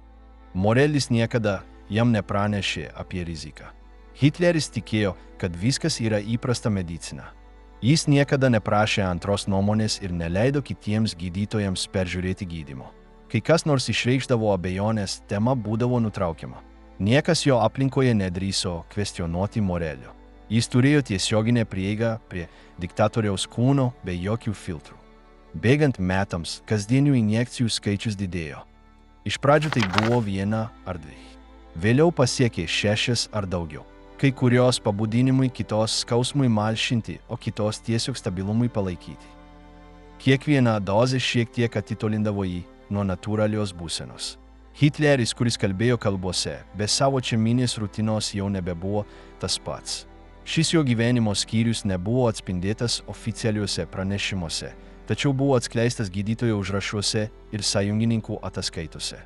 Morelis niekada jam nepranešė apie riziką. Hitleris tikėjo, kad viskas yra įprasta medicina. Jis niekada neprašė antros nuomonės ir neleido kitiems gydytojams peržiūrėti gydymo. Kai kas nors išreikšdavo abejonės, tema būdavo nutraukiama. Niekas jo aplinkoje nedrįso kvestionuoti Morelio. Jis turėjo tiesioginę prieigą prie diktatoriaus kūno be jokių filtrų. Bėgant metams, kasdienių injekcijų skaičius didėjo. Iš pradžių tai buvo 1 ar 2. Vėliau pasiekė 6 ar daugiau. Kai kurios pabudinimui, kitos skausmui malšinti, o kitos tiesiog stabilumui palaikyti. Kiekviena dozė šiek tiek atitolindavo jį nuo natūralios būsenos. Hitleris, kuris kalbėjo kalbose, be savo čeminės rutinos jau nebebuvo tas pats. Šis jo gyvenimo skyrius nebuvo atspindėtas oficialiuose pranešimuose, tačiau buvo atskleistas gydytojo užrašuose ir sąjungininkų ataskaitose.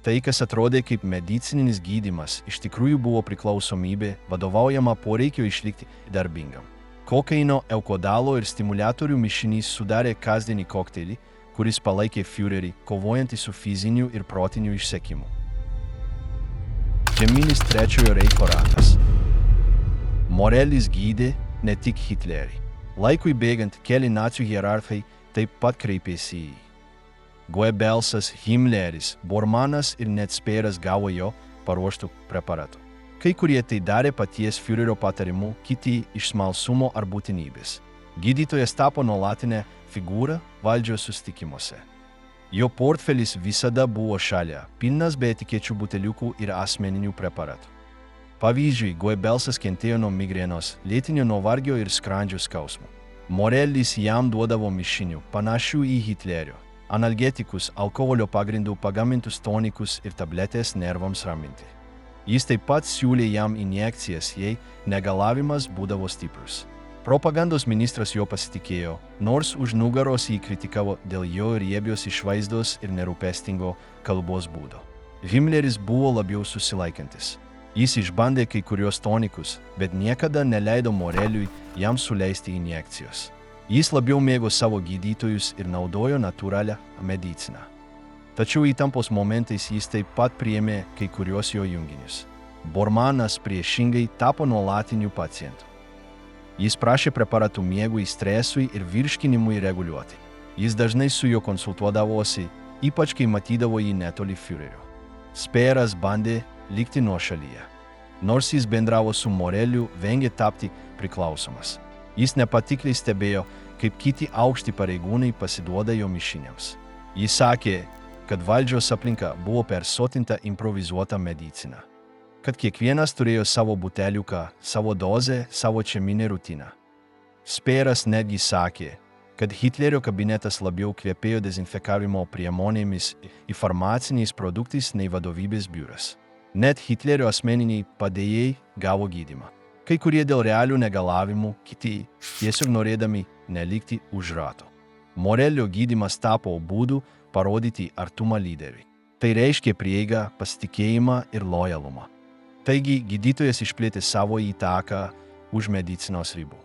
Tai, kas atrodė kaip medicininis gydymas, iš tikrųjų buvo priklausomybė, vadovaujama poreikio išlikti darbingam. Kokaino, eukodalo ir stimuliatorių mišinys sudarė kasdienį kokteilį, kuris palaikė Führerį, kovojantį su fiziniu ir protiniu išsekimu. Žeminis Trečiojo reicho ratas. Morelis gydė ne tik Hitlerį. Laikui bėgant keli nacių hierarchai taip pat kreipėsi į jį. Goebbelsas, Himmleris, Bormanas ir net Speeras gavo jo paruoštų preparatų. Kai kurie tai darė paties Führerio patarimu, kiti iš smalsumo ar būtinybės. Gydytojas tapo nuolatinė figūra valdžios susitikimuose. Jo portfelis visada buvo šalia, pilnas be etikečių buteliukų ir asmeninių preparatų. Pavyzdžiui, Goebbelsas kentėjo nuo migrenos, lėtinio nuovargio ir skrandžio skausmų. Morelis jam duodavo mišinių, panašių į Hitlerio, analgetikus, alkoholio pagrindų pagamintus tonikus ir tabletės nervams raminti. Jis taip pat siūlė jam injekcijas, jei negalavimas būdavo stiprus. Propagandos ministras jo pasitikėjo, nors už nugaros jį kritikavo dėl jo riebios išvaizdos ir nerūpestingo kalbos būdo. Himmleris buvo labiau susilaikantis. Jis išbandė kai kurios tonikus, bet niekada neleido Moreliui jam suleisti injekcijos. Jis labiau mėgo savo gydytojus ir naudojo natūralią mediciną. Tačiau įtampos momentais jis taip pat priėmė kai kurios jo junginius. Bormanas priešingai tapo nuolatiniu pacientu. Jis prašė preparatų miegui, stresui ir virškinimui reguliuoti. Jis dažnai su juo konsultuodavosi, ypač kai matydavo jį netoli Führerio. Speeras bandė likti nuošalyje. Nors jis bendravo su Moreliu, vengė tapti priklausomas. Jis nepatikliai stebėjo, kaip kiti aukšti pareigūnai pasiduoda jo mišiniams. Jis sakė, kad valdžios aplinka buvo persotinta improvizuota medicina. Kad kiekvienas turėjo savo buteliuką, savo dozę, savo čeminę rutiną. Speeras netgi sakė, kad Hitlerio kabinetas labiau kvepėjo dezinfekavimo priemonėmis ir farmaciniais produktais nei vadovybės biuras. Net Hitlerio asmeniniai padėjėjai gavo gydymą. Kai kurie dėl realių negalavimų, kiti tiesiog norėdami nelikti už rato. Morelio gydymas tapo būdu parodyti artumą lyderiui. Tai reiškia prieigą, pasitikėjimą ir lojalumą. Taigi, gydytojas išplėtė savo įtaką už medicinos ribų.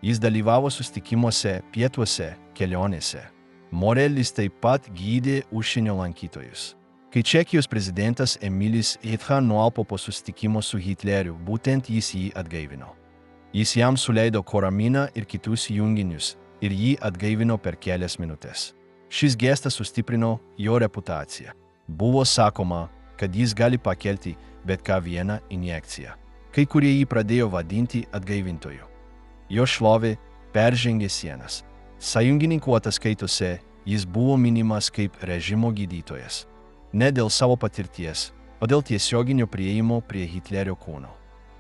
Jis dalyvavo susitikimuose, pietuose, kelionėse. Morelis taip pat gydė užsienio lankytojus. Kai Čekijos prezidentas Emilis Eithha nualpo po susitikimo su Hitleriu, būtent jis jį atgaivino. Jis jam suleido koraminą ir kitus junginius ir jį atgaivino per kelias minutės. Šis gestas sustiprino jo reputaciją. Buvo sakoma, kad jis gali pakelti bet ką vieną injekciją. Kai kurie jį pradėjo vadinti atgaivintoju. Jo šlovė peržengė sienas. Sąjungininkų ataskaitose jis buvo minimas kaip režimo gydytojas. Ne dėl savo patirties, o dėl tiesioginio prieimo prie Hitlerio kūno.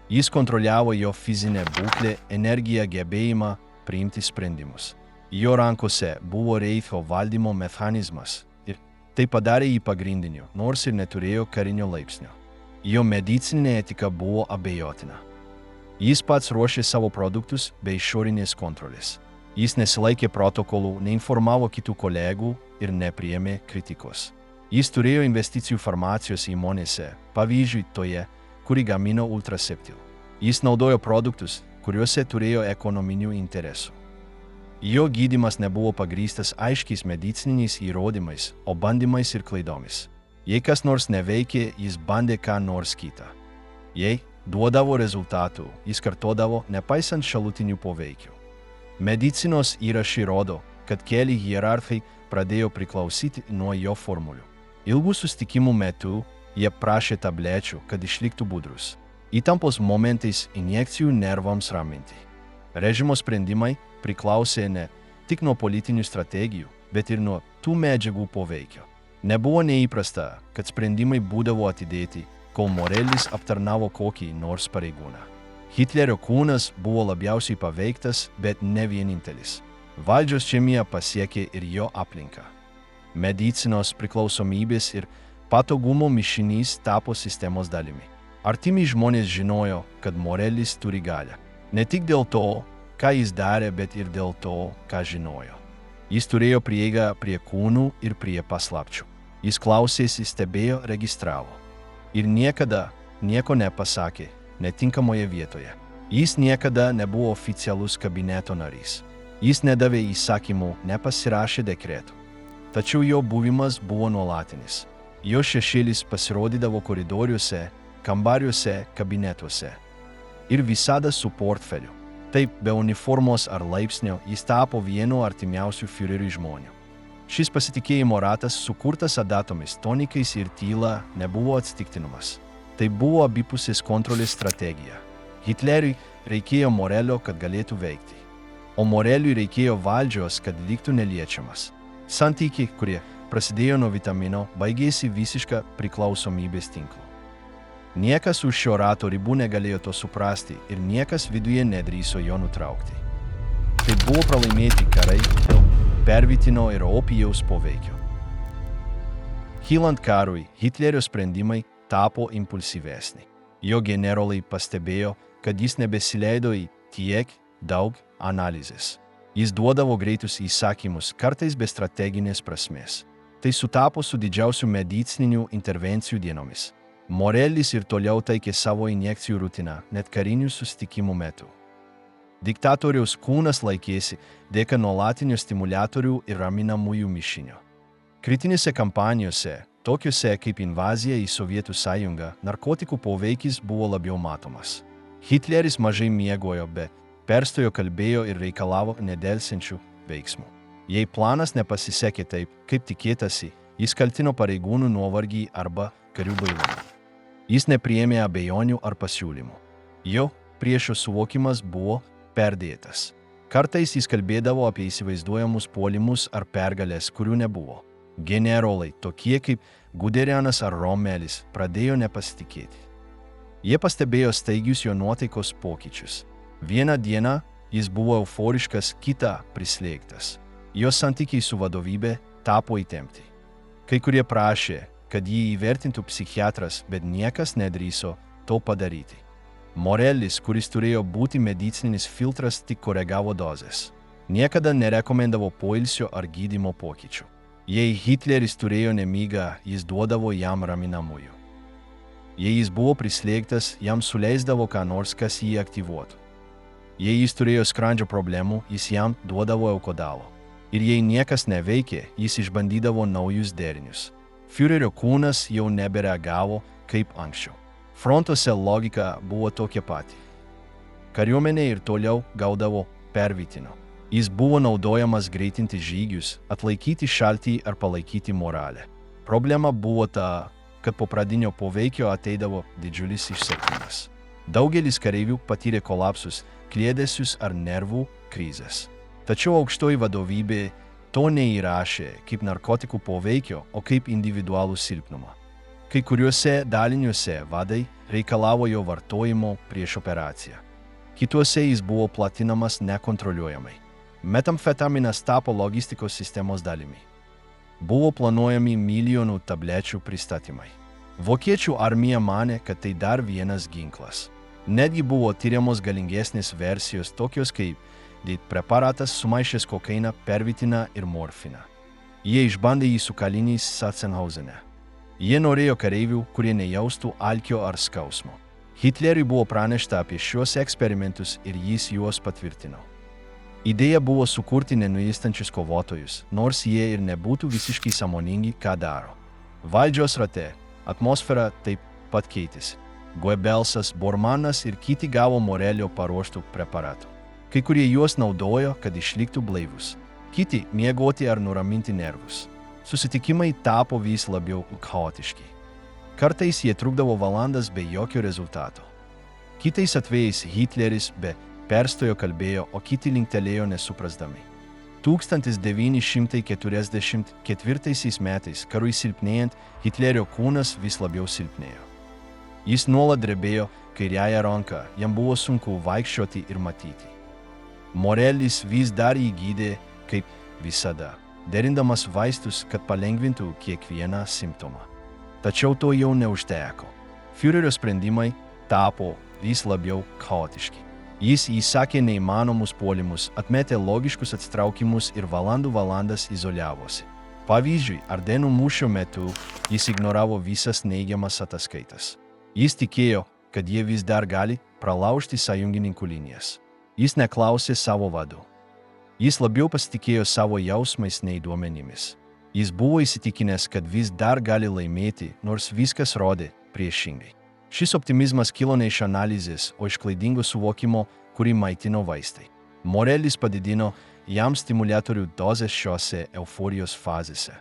Jis kontroliavo jo fizinę būklę, energiją, gebėjimą priimti sprendimus. Jo rankose buvo Reicho valdymo mechanizmas ir tai padarė jį pagrindiniu, nors ir neturėjo karinio laipsnio. Jo medicininė etika buvo abejotina. Jis pats ruošė savo produktus be išorinės kontrolės. Jis nesilaikė protokolų, neinformavo kitų kolegų ir nepriėmė kritikos. Jis turėjo investicijų farmacijos įmonėse, pavyzdžiui toje, kuri gamino Ultraseptil. Jis naudojo produktus, kuriuose turėjo ekonominių interesų. Jo gydymas nebuvo pagrįstas aiškiais medicininiais įrodymais, o bandymais ir klaidomis. Jei kas nors neveikė, jis bandė ką nors kitą. Jei duodavo rezultatų, jis kartodavo, nepaisant šalutinių poveikių. Medicinos įrašai rodo, kad keli hierarchai pradėjo priklausyti nuo jo formulių. Ilgų susitikimų metu jie prašė tablečių, kad išliktų budrus. Įtampos momentais injekcijų nervams raminti. Režimo sprendimai priklausė ne tik nuo politinių strategijų, bet ir nuo tų medžiagų poveikio. Nebuvo neįprasta, kad sprendimai būdavo atidėti, kol Morelis aptarnavo kokį nors pareigūną. Hitlerio kūnas buvo labiausiai paveiktas, bet ne vienintelis. Valdžios žemėje pasiekė ir jo aplinką. Medicinos priklausomybės ir patogumo mišinys tapo sistemos dalimi. Artimi žmonės žinojo, kad Morelis turi galią. Ne tik dėl to, ką jis darė, bet ir dėl to, ką žinojo. Jis turėjo prieigą prie kūnų ir prie paslapčių. Jis klausėsi, stebėjo, registravo. Ir niekada nieko nepasakė netinkamoje vietoje. Jis niekada nebuvo oficialus kabineto narys. Jis nedavė įsakymų, nepasirašė dekretų. Tačiau jo buvimas buvo nuolatinis. Jo šešėlis pasirodydavo koridoriuose, kambariuose, kabinetuose. Ir visada su portfeliu. Taip, be uniformos ar laipsnio, jis tapo vienu artimiausių Führeriui žmonių. Šis pasitikėjimo ratas, sukurtas adatomis, tonikais ir tyla, nebuvo atsitiktinumas. Tai buvo abipusės kontrolės strategija. Hitleriui reikėjo Morelio, kad galėtų veikti. O Moreliui reikėjo valdžios, kad liktų neliečiamas. Santykiai, kurie prasidėjo nuo vitamino, baigėsi visiška priklausomybės tinklu. Niekas už šio rato ribų negalėjo to suprasti ir niekas viduje nedrįso jo nutraukti. Tai buvo pralaimėti karai dėl pervitino ir opijaus poveikio. Kylant karui, Hitlerio sprendimai tapo impulsyvesni. Jo generolai pastebėjo, kad jis nebesileido į tiek daug analizės. Jis duodavo greitus įsakymus, kartais be strateginės prasmės. Tai sutapo su didžiausių medicininių intervencijų dienomis. Morelis ir toliau taikė savo injekcijų rutiną, net karinių susitikimų metu. Diktatoriaus kūnas laikėsi dėka nuolatinio stimuliatorių ir raminamųjų mišinio. Kritinėse kampanijose, tokiuose kaip invazija į Sovietų sąjungą, narkotikų poveikis buvo labiau matomas. Hitleris mažai miegojo, bet perstojo, kalbėjo ir reikalavo nedelsiančių veiksmų. Jei planas nepasisekė taip, kaip tikėtasi, jis kaltino pareigūnų nuovargį arba karių bailumą. Jis nepriėmė abejonių ar pasiūlymų. Jo priešo suvokimas buvo perdėtas. Kartais jis kalbėdavo apie įsivaizduojamus puolimus ar pergalės, kurių nebuvo. Generolai, tokie kaip Guderianas ar Rommelis, pradėjo nepasitikėti. Jie pastebėjo staigius jo nuotaikos pokyčius. Vieną dieną jis buvo euforiškas, kitą prislėgtas. Jo santykiai su vadovybė tapo įtempti. Kai kurie prašė, kad jį įvertintų psichiatras, bet niekas nedrįso to padaryti. Morelis, kuris turėjo būti medicininis filtras, tik koregavo dozes. Niekada nerekomendavo poilsio ar gydymo pokyčių. Jei Hitleris turėjo nemigą, jis duodavo jam raminamųjų. Jei jis buvo prislėgtas, jam suleisdavo ką nors, kas jį aktyvuotų. Jei jis turėjo skrandžio problemų, jis jam duodavo eukodalo. Ir jei niekas neveikė, jis išbandydavo naujus derinius. Führerio kūnas jau nebereagavo kaip anksčiau. Frontuose logika buvo tokia pati. Kariuomenė ir toliau gaudavo pervitino. Jis buvo naudojamas greitinti žygius, atlaikyti šaltį ar palaikyti moralę. Problema buvo ta, kad po pradinio poveikio ateidavo didžiulis išsekimas. Daugelis kareivių patyrė kolapsus, kliedesius ar nervų krizės. Tačiau aukštoji vadovybė to neįrašė kaip narkotikų poveikio, o kaip individualų silpnumą. Kai kuriuose daliniuose vadai reikalavo jo vartojimo prieš operaciją. Kituose jis buvo platinamas nekontroliuojamai. Metamfetaminas tapo logistikos sistemos dalimi. Buvo planuojami milijonų tablečių pristatymai. Vokiečių armija manė, kad tai dar vienas ginklas. Netgi buvo tyriamos galingesnės versijos, tokios kaip preparatas sumaišęs kokainą, pervitiną ir morfiną. Jie išbandė jį su kaliniais Sachsenhausene. Jie norėjo kareivių, kurie nejaustų alkio ar skausmo. Hitleriui buvo pranešta apie šios eksperimentus ir jis juos patvirtino. Idėja buvo sukurti nenuilstančius kovotojus, nors jie ir nebūtų visiškai sąmoningi, ką daro. Valdžios rate atmosfera taip pat keitėsi. Goebbelsas, Bormanas ir kiti gavo Morelio paruoštų preparatų. Kai kurie juos naudojo, kad išliktų blaivus. Kiti miegoti ar nuraminti nervus. Susitikimai tapo vis labiau chaotiški. Kartais jie trukdavo valandas be jokio rezultato. Kitais atvejais Hitleris be perstojo kalbėjo, o kiti linktelėjo nesuprasdami. 1944 metais, karui silpnėjant, Hitlerio kūnas vis labiau silpnėjo. Jis nuolat drebėjo kairiąją ranką, jam buvo sunku vaikščioti ir matyti. Morelis vis dar jį gydė, kaip visada, derindamas vaistus, kad palengvintų kiekvieną simptomą. Tačiau to jau neužteko. Führerio sprendimai tapo vis labiau chaotiški. Jis įsakė neįmanomus puolimus, atmetė logiškus atsitraukimus ir valandas izoliavosi. Pavyzdžiui, Ardenų mūšio metu jis ignoravo visas neigiamas ataskaitas. Jis tikėjo, kad jie vis dar gali pralaužti sąjungininkų linijas. Jis neklausė savo vadų. Jis labiau pasitikėjo savo jausmais nei duomenimis. Jis buvo įsitikinęs, kad vis dar gali laimėti, nors viskas rodė priešingai. Šis optimizmas kilo ne iš analizės, o iš klaidingo suvokimo, kurį maitino vaistai. Morelis padidino jam stimuliatorių dozes šiose euforijos fazėse.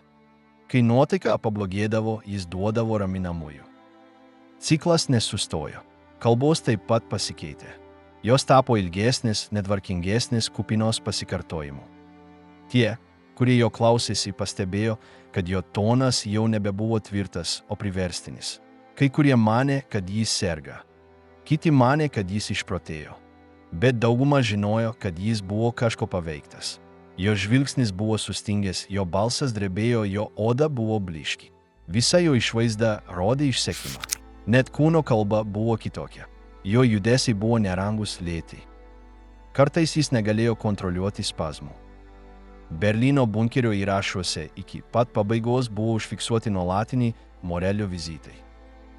Kai nuotaika pablogėdavo, jis duodavo raminamųjų. Ciklas nesustojo. Kalbos taip pat pasikeitė. Jos tapo ilgesnės, netvarkingesnės, kupinos pasikartojimų. Tie, kurie jo klausėsi, pastebėjo, kad jo tonas jau nebebuvo tvirtas, o priverstinis. Kai kurie manė, kad jis serga. Kiti manė, kad jis išprotėjo. Bet dauguma žinojo, kad jis buvo kažko paveiktas. Jo žvilgsnis buvo sustingęs, jo balsas drebėjo, jo oda buvo blyški. Visa jo išvaizda rodė išsekimą. Net kūno kalba buvo kitokia. Jo judesiai buvo nerangus lėti. Kartais jis negalėjo kontroliuoti spazmų. Berlyno bunkerio įrašuose iki pat pabaigos buvo užfiksuoti nuolatiniai Morelio vizitai.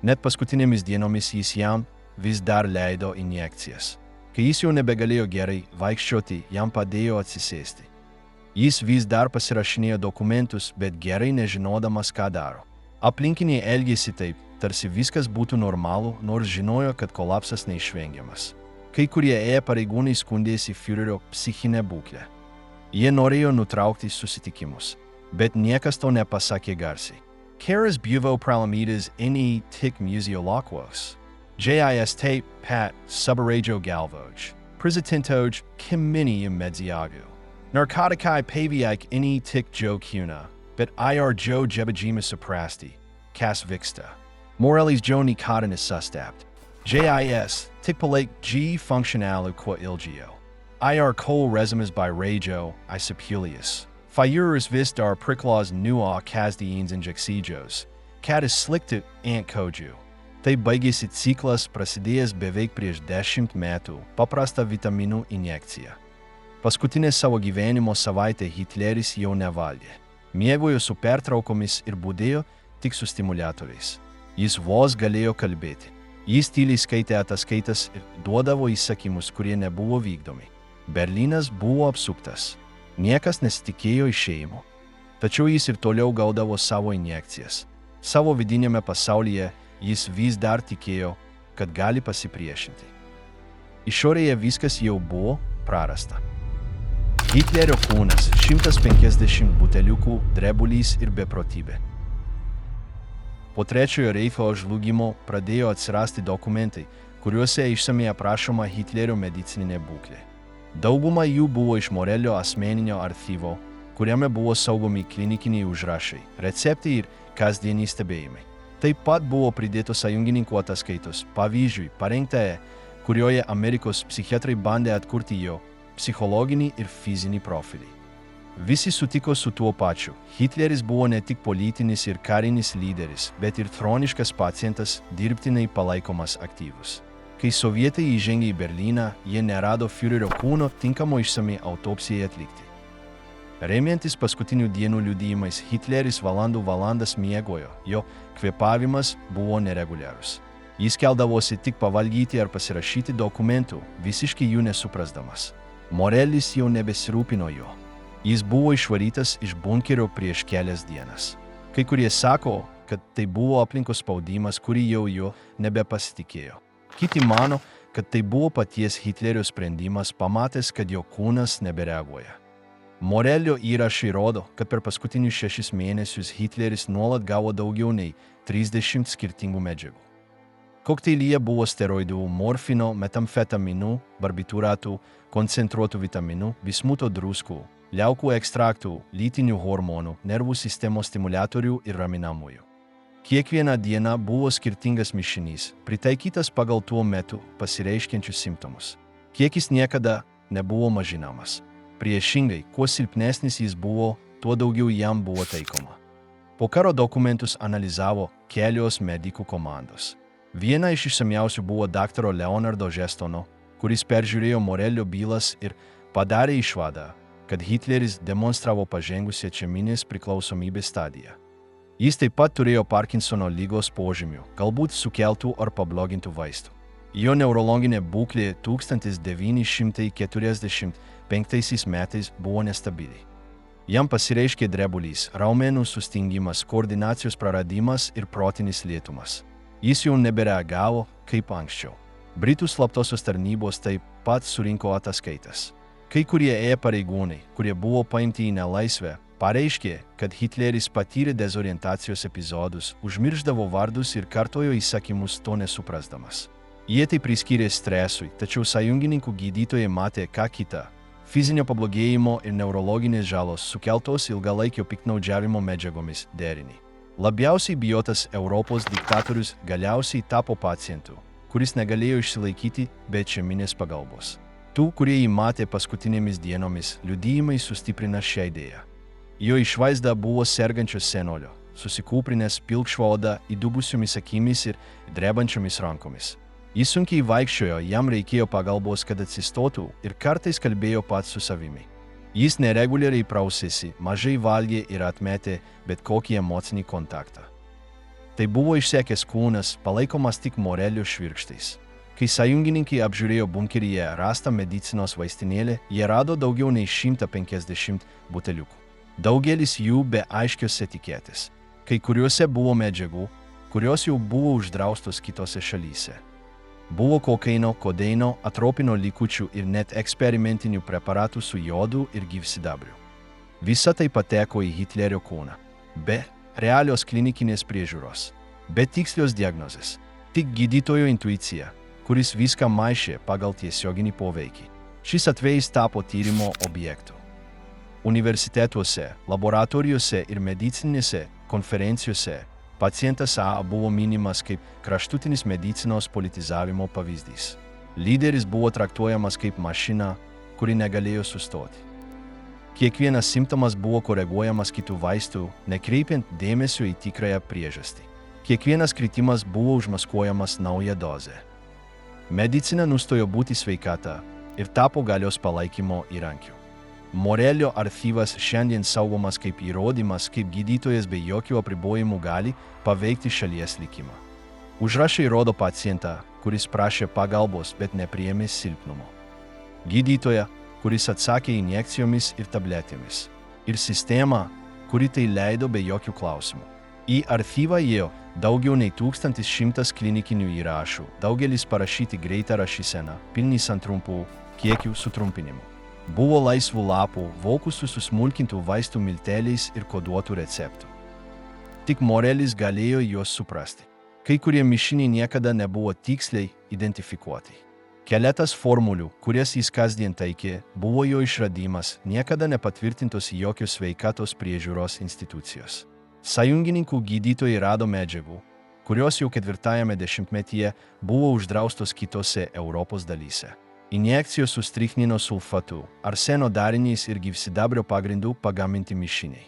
Net paskutinėmis dienomis jis jam vis dar leido injekcijas. Kai jis jau nebegalėjo gerai vaikščioti, jam padėjo atsisėsti. Jis vis dar pasirašinėjo dokumentus, bet gerai nežinodamas, ką daro. Aplinkiniai elgėsi taip, tarsi viskas būtų normalu, nors žinojo, kad kolapsas neišvengiamas. Kai kurie pareigūnai skundėsi Führerio psichinę būklę. Jie norėjo nutraukti susitikimus, bet niekas to nepasakė garsiai. Caras buvo pralamidas ini tik museologos. Jis te pat subarejo galvoj. Prezidentoj kimini imediago. Narkotikai paviak ini tik jo kuna, bet ir jo jebajima suprasti, kas viksta. Morelis jo nikotinis sustapt. Jis tik palake g functionalu qua ilgio. Ir col resumes by rejo, I sepulius. Fires vis dar priklos nua kasdienas injekcijos, kad slikti ant koju. Tai baigėsi ciklas prasidėjęs beveik prieš 10 metų, paprasta vitaminų injekcija. Paskutinę savo gyvenimo savaitę Hitleris jau nevalgė. Miegojo su pertraukomis ir budėjo tik su stimuliatoriais. Jis vos galėjo kalbėti. Jis tyliai skaitė ataskaitas ir duodavo įsakymus, kurie nebuvo vykdomi. Berlynas buvo apsuptas. Niekas nesitikėjo išėjimo. Tačiau jis ir toliau gaudavo savo injekcijas. Savo vidinėme pasaulyje jis vis dar tikėjo, kad gali pasipriešinti. Išorėje viskas jau buvo prarasta. Hitlerio kūnas, 150 buteliukų, drebulys ir beprotybė. Po Trečiojo Reicho žlugimo pradėjo atsirasti dokumentai, kuriuose išsamiai aprašoma Hitlerio medicininė būklė. Dauguma jų buvo iš Morelio asmeninio archyvo, kuriame buvo saugomi klinikiniai užrašai, receptai ir kasdieniai stebėjimai. Taip pat buvo pridėtos sąjungininkų ataskaitos, pavyzdžiui, parengta kurioje Amerikos psichiatrai bandė atkurti jo psichologinį ir fizinį profilį. Visi sutiko su tuo pačiu. Hitleris buvo ne tik politinis ir karinis lyderis, bet ir chroniškas pacientas, dirbtinai palaikomas aktyvus. Kai sovietai įžengė į Berlyną, jie nerado Führerio kūno tinkamo išsamiai autopsijai atlikti. Remiantis paskutinių dienų liudijimais, Hitleris valandas miegojo, jo kvėpavimas buvo nereguliarus. Jis keldavosi tik pavalgyti ar pasirašyti dokumentų, visiškai jų nesuprasdamas. Morelis jau nebesirūpino jo. Jis buvo išvarytas iš bunkerio prieš kelias dienas. Kai kurie sako, kad tai buvo aplinkos spaudimas, kurį jau jo nebepasitikėjo. Kiti mano, kad tai buvo paties Hitlerio sprendimas, pamatęs, kad jo kūnas nebereaguoja. Morelio įrašai rodo, kad per paskutinius 6 mėnesius Hitleris nuolat gavo daugiau nei 30 skirtingų medžiagų. Kokteilyje buvo steroidų, morfino, metamfetaminų, barbituratų, koncentruotų vitaminų, bismuto druskų, liaukų ekstraktų, lytinių hormonų, nervų sistemos stimuliatorių ir raminamųjų. Kiekvieną dieną buvo skirtingas mišinys, pritaikytas pagal tuo metu pasireiškiančius simptomus. Kiekis niekada nebuvo mažinamas. Priešingai, kuo silpnesnis jis buvo, tuo daugiau jam buvo taikoma. Po karo dokumentus analizavo kelios medikų komandos. Viena iš išsamiausių buvo daktaro Leonardo Žestono, kuris peržiūrėjo Morelio bylas ir padarė išvadą, kad Hitleris demonstravo pažengusią čeminės priklausomybės stadiją. Jis taip pat turėjo Parkinsono lygos požymių, galbūt sukeltų ar pablogintų vaistų. Jo neurologinė būklė 1945 metais buvo nestabili. Jam pasireiškė drebulys, raumenų sustingimas, koordinacijos praradimas ir protinis lėtumas. Jis jau nebereagavo kaip anksčiau. Britų slaptosios tarnybos taip pat surinko ataskaitas. Kai kurie pareigūnai, kurie buvo paimti į nelaisvę, pareiškė, kad Hitleris patyrė dezorientacijos epizodus, užmirždavo vardus ir kartojo įsakymus to nesuprasdamas. Jie tai priskyrė stresui, tačiau sąjungininkų gydytojai matė ką kitą – fizinio pablogėjimo ir neurologinės žalos sukeltos ilgalaikio piktnaudžiavimo medžiagomis derinį. Labiausiai bijotas Europos diktatorius galiausiai tapo pacientu, kuris negalėjo išsilaikyti be čeminės pagalbos. Tų, kurie jį matė paskutinėmis dienomis, liudijimai sustiprina šią idėją. Jo išvaizda buvo sergančio senolio, susikūprinęs pilkšva oda, įdubusiomis akimis ir drebančiomis rankomis. Jis sunkiai vaikščiojo, jam reikėjo pagalbos, kad atsistotų ir kartais kalbėjo pats su savimi. Jis nereguliariai prausėsi, mažai valgė ir atmetė bet kokį emocinį kontaktą. Tai buvo išsekęs kūnas, palaikomas tik Morelio švirkštais. Kai sąjungininkai apžiūrėjo bunkeryje rastą medicinos vaistinėlę, jie rado daugiau nei 150 buteliukų. Daugelis jų be aiškios etiketės. Kai kuriuose buvo medžiagų, kurios jau buvo uždraustos kitose šalyse. Buvo kokaino, kodeino, atropino likučių ir net eksperimentinių preparatų su jodu ir gyvsidabriu. Visa tai pateko į Hitlerio kūną. Be realios klinikinės priežiūros, be tikslios diagnozės, tik gydytojo intuicija, kuris viską maišė pagal tiesioginį poveikį. Šis atvejis tapo tyrimo objektu. Universitetuose, laboratorijose ir medicininėse konferencijose pacientas A buvo minimas kaip kraštutinis medicinos politizavimo pavyzdys. Lyderis buvo traktuojamas kaip mašina, kuri negalėjo sustoti. Kiekvienas simptomas buvo koreguojamas kitų vaistų, nekreipiant dėmesio į tikrąją priežastį. Kiekvienas kritimas buvo užmaskuojamas nauja dozė. Medicina nustojo būti sveikata ir tapo galios palaikymo įrankiu. Morelio archyvas šiandien saugomas kaip įrodymas, kaip gydytojas be jokių apribojimų gali paveikti šalies likimą. Užrašai rodo pacientą, kuris prašė pagalbos, bet nepriėmė silpnumo. Gydytoją, kuris atsakė injekcijomis ir tabletėmis. Ir sistemą, kuri tai leido be jokių klausimų. Į archyvą įėjo daugiau nei 1100 klinikinių įrašų, daugelis parašyti greitą rašyseną, pilni santrumpų, kiekių sutrumpinimų. Buvo laisvų lapų, vokusų susmulkintų vaistų milteliais ir koduotų receptų. Tik Morelis galėjo juos suprasti. Kai kurie mišiniai niekada nebuvo tiksliai identifikuoti. Keletas formulių, kurias jis kasdien taikė, buvo jo išradimas, niekada nepatvirtintos jokios sveikatos priežiūros institucijos. Sąjungininkų gydytojai rado medžiagų, kurios jau 4-ajame dešimtmetyje buvo uždraustos kitose Europos dalyse. Injekcijos su strichnino sulfatu, arseno dariniais ir gyvsidabrio pagrindų pagaminti mišiniai.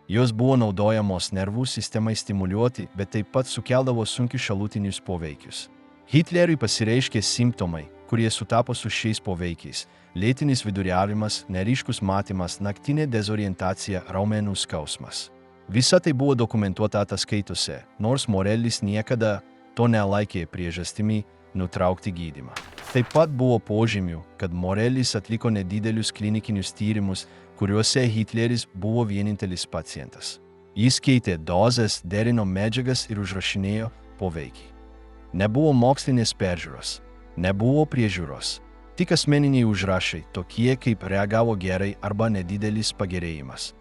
Jos buvo naudojamos nervų sistemai stimuliuoti, bet taip pat sukeldavo sunkius šalutinius poveikius. Hitleriui pasireiškė simptomai, kurie sutapo su šiais poveikiais – lėtinis viduriavimas, neryškus matymas, naktinė dezorientacija, raumenų skausmas. Visa tai buvo dokumentuota ataskaitose, nors Morelis niekada to nelaikė priežastimi nutraukti gydymą. Taip pat buvo požymių, kad Morelis atliko nedidelius klinikinius tyrimus, kuriuose Hitleris buvo vienintelis pacientas. Jis keitė dozes, derino medžiagas ir užrašinėjo poveikį. Nebuvo mokslinės peržiūros, nebuvo priežiūros, tik asmeniniai užrašai, tokie kaip reagavo gerai arba nedidelis pagerėjimas.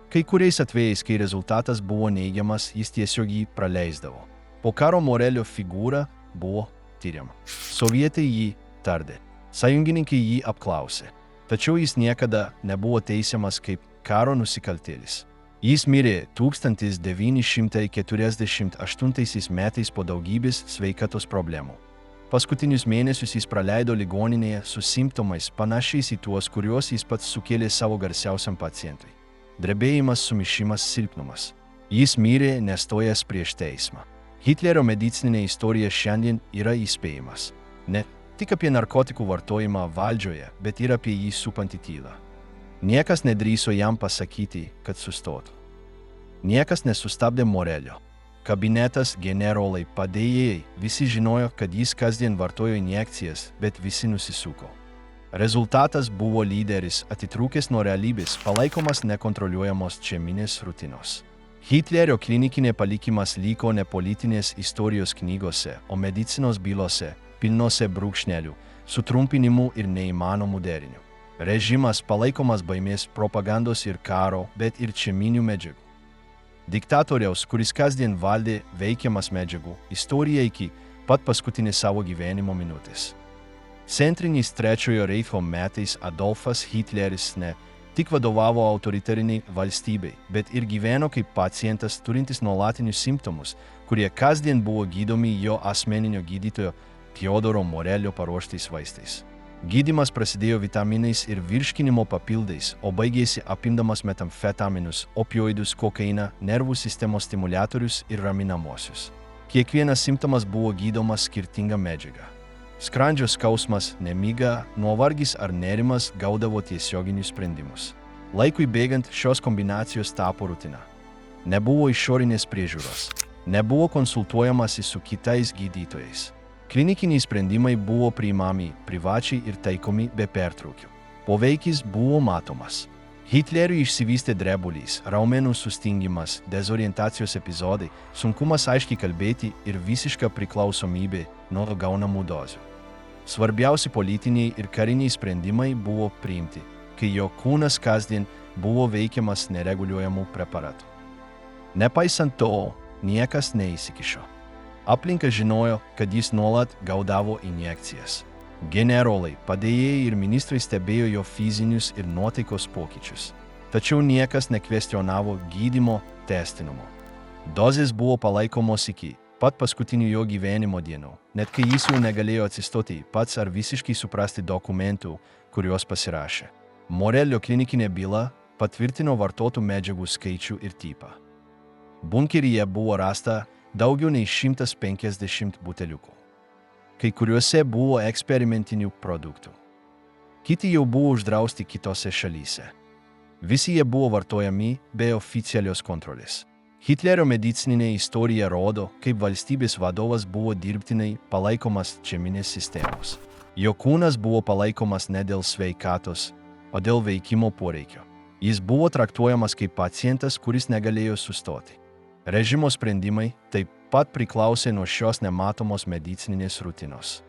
Kai kuriais atvejais, kai rezultatas buvo neigiamas, jis tiesiog jį praleisdavo. Po karo Morelio figūra buvo tyriama. Sovietai jį tardė. Sąjungininkai jį apklausė. Tačiau jis niekada nebuvo teisiamas kaip karo nusikaltėlis. Jis mirė 1948 metais po daugybės sveikatos problemų. Paskutinius mėnesius jis praleido ligoninėje su simptomais panašiais į tuos, kuriuos jis pats sukėlė savo garsiausiam pacientui. Drebėjimas, sumišimas, silpnumas. Jis mirė nestojęs prieš teismą. Hitlerio medicininė istorija šiandien yra įspėjimas. Ne tik apie narkotikų vartojimą valdžioje, bet ir apie jį supantį tylą. Niekas nedrįso jam pasakyti, kad sustotų. Niekas nesustabdė Morelio. Kabinetas, generolai, padėjėjai, visi žinojo, kad jis kasdien vartojo injekcijas, bet visi nusisuko. Rezultatas buvo lyderis, atitrūkęs nuo realybės, palaikomas nekontroliuojamos šeiminės rutinos. Hitlerio klinikinė palikimas liko ne politinės istorijos knygose, o medicinos bylose, pilnose brūkšnelių, sutrumpinimų ir neįmanomų derinių. Režimas palaikomas baimės, propagandos ir karo, bet ir šeiminių medžiagų. Diktatoriaus, kuris kasdien valdė veikiamas medžiagų, istorija iki pat paskutinės savo gyvenimo minutės. Centrinis Trečiojo Reicho metais Adolfas Hitleris ne tik vadovavo autoritariniai valstybei, bet ir gyveno kaip pacientas turintis nuolatinius simptomus, kurie kasdien buvo gydomi jo asmeninio gydytojo Teodoro Morelio paruoštais vaistais. Gydymas prasidėjo vitaminais ir virškinimo papildais, o baigėsi apimdamas metamfetaminus, opioidus, kokainą, nervų sistemos stimuliatorius ir raminamosius. Kiekvienas simptomas buvo gydomas skirtinga medžiaga. Skrandžio skausmas, nemiga, nuovargis ar nerimas gaudavo tiesioginius sprendimus. Laikui bėgant šios kombinacijos tapo rutina. Nebuvo išorinės priežiūros. Nebuvo konsultuojamasi su kitais gydytojais. Klinikiniai sprendimai buvo priimami privačiai ir taikomi be pertraukių. Poveikis buvo matomas. Hitleriui išsivystė drebulys, raumenų sustingimas, dezorientacijos epizodai, sunkumas aiškiai kalbėti ir visiška priklausomybė nuo gaunamų dozių. Svarbiausi politiniai ir kariniai sprendimai buvo priimti, kai jo kūnas kasdien buvo veikiamas nereguliuojamų preparatų. Nepaisant to, niekas neįsikišo. Aplinka žinojo, kad jis nuolat gaudavo injekcijas. Generolai, padėjėjai ir ministrai stebėjo jo fizinius ir nuotaikos pokyčius. Tačiau niekas nekvestionavo gydymo tęstinumo. Dozės buvo palaikomos iki pat paskutinių jo gyvenimo dienų, net kai jis jau negalėjo atsistoti pats ar visiškai suprasti dokumentų, kuriuos pasirašė. Morelio klinikinė byla patvirtino vartotų medžiagų skaičių ir tipą. Bunkeryje buvo rasta daugiau nei 150 buteliukų. Kai kuriuose buvo eksperimentinių produktų. Kiti jau buvo uždrausti kitose šalyse. Visi jie buvo vartojami be oficialios kontrolės. Hitlerio medicininė istorija rodo, kaip valstybės vadovas buvo dirbtinai palaikomas šeiminės sistemos. Jo kūnas buvo palaikomas ne dėl sveikatos, o dėl veikimo poreikio. Jis buvo traktuojamas kaip pacientas, kuris negalėjo sustoti. Režimo sprendimai taip pat priklausė nuo šios nematomos medicininės rutinos.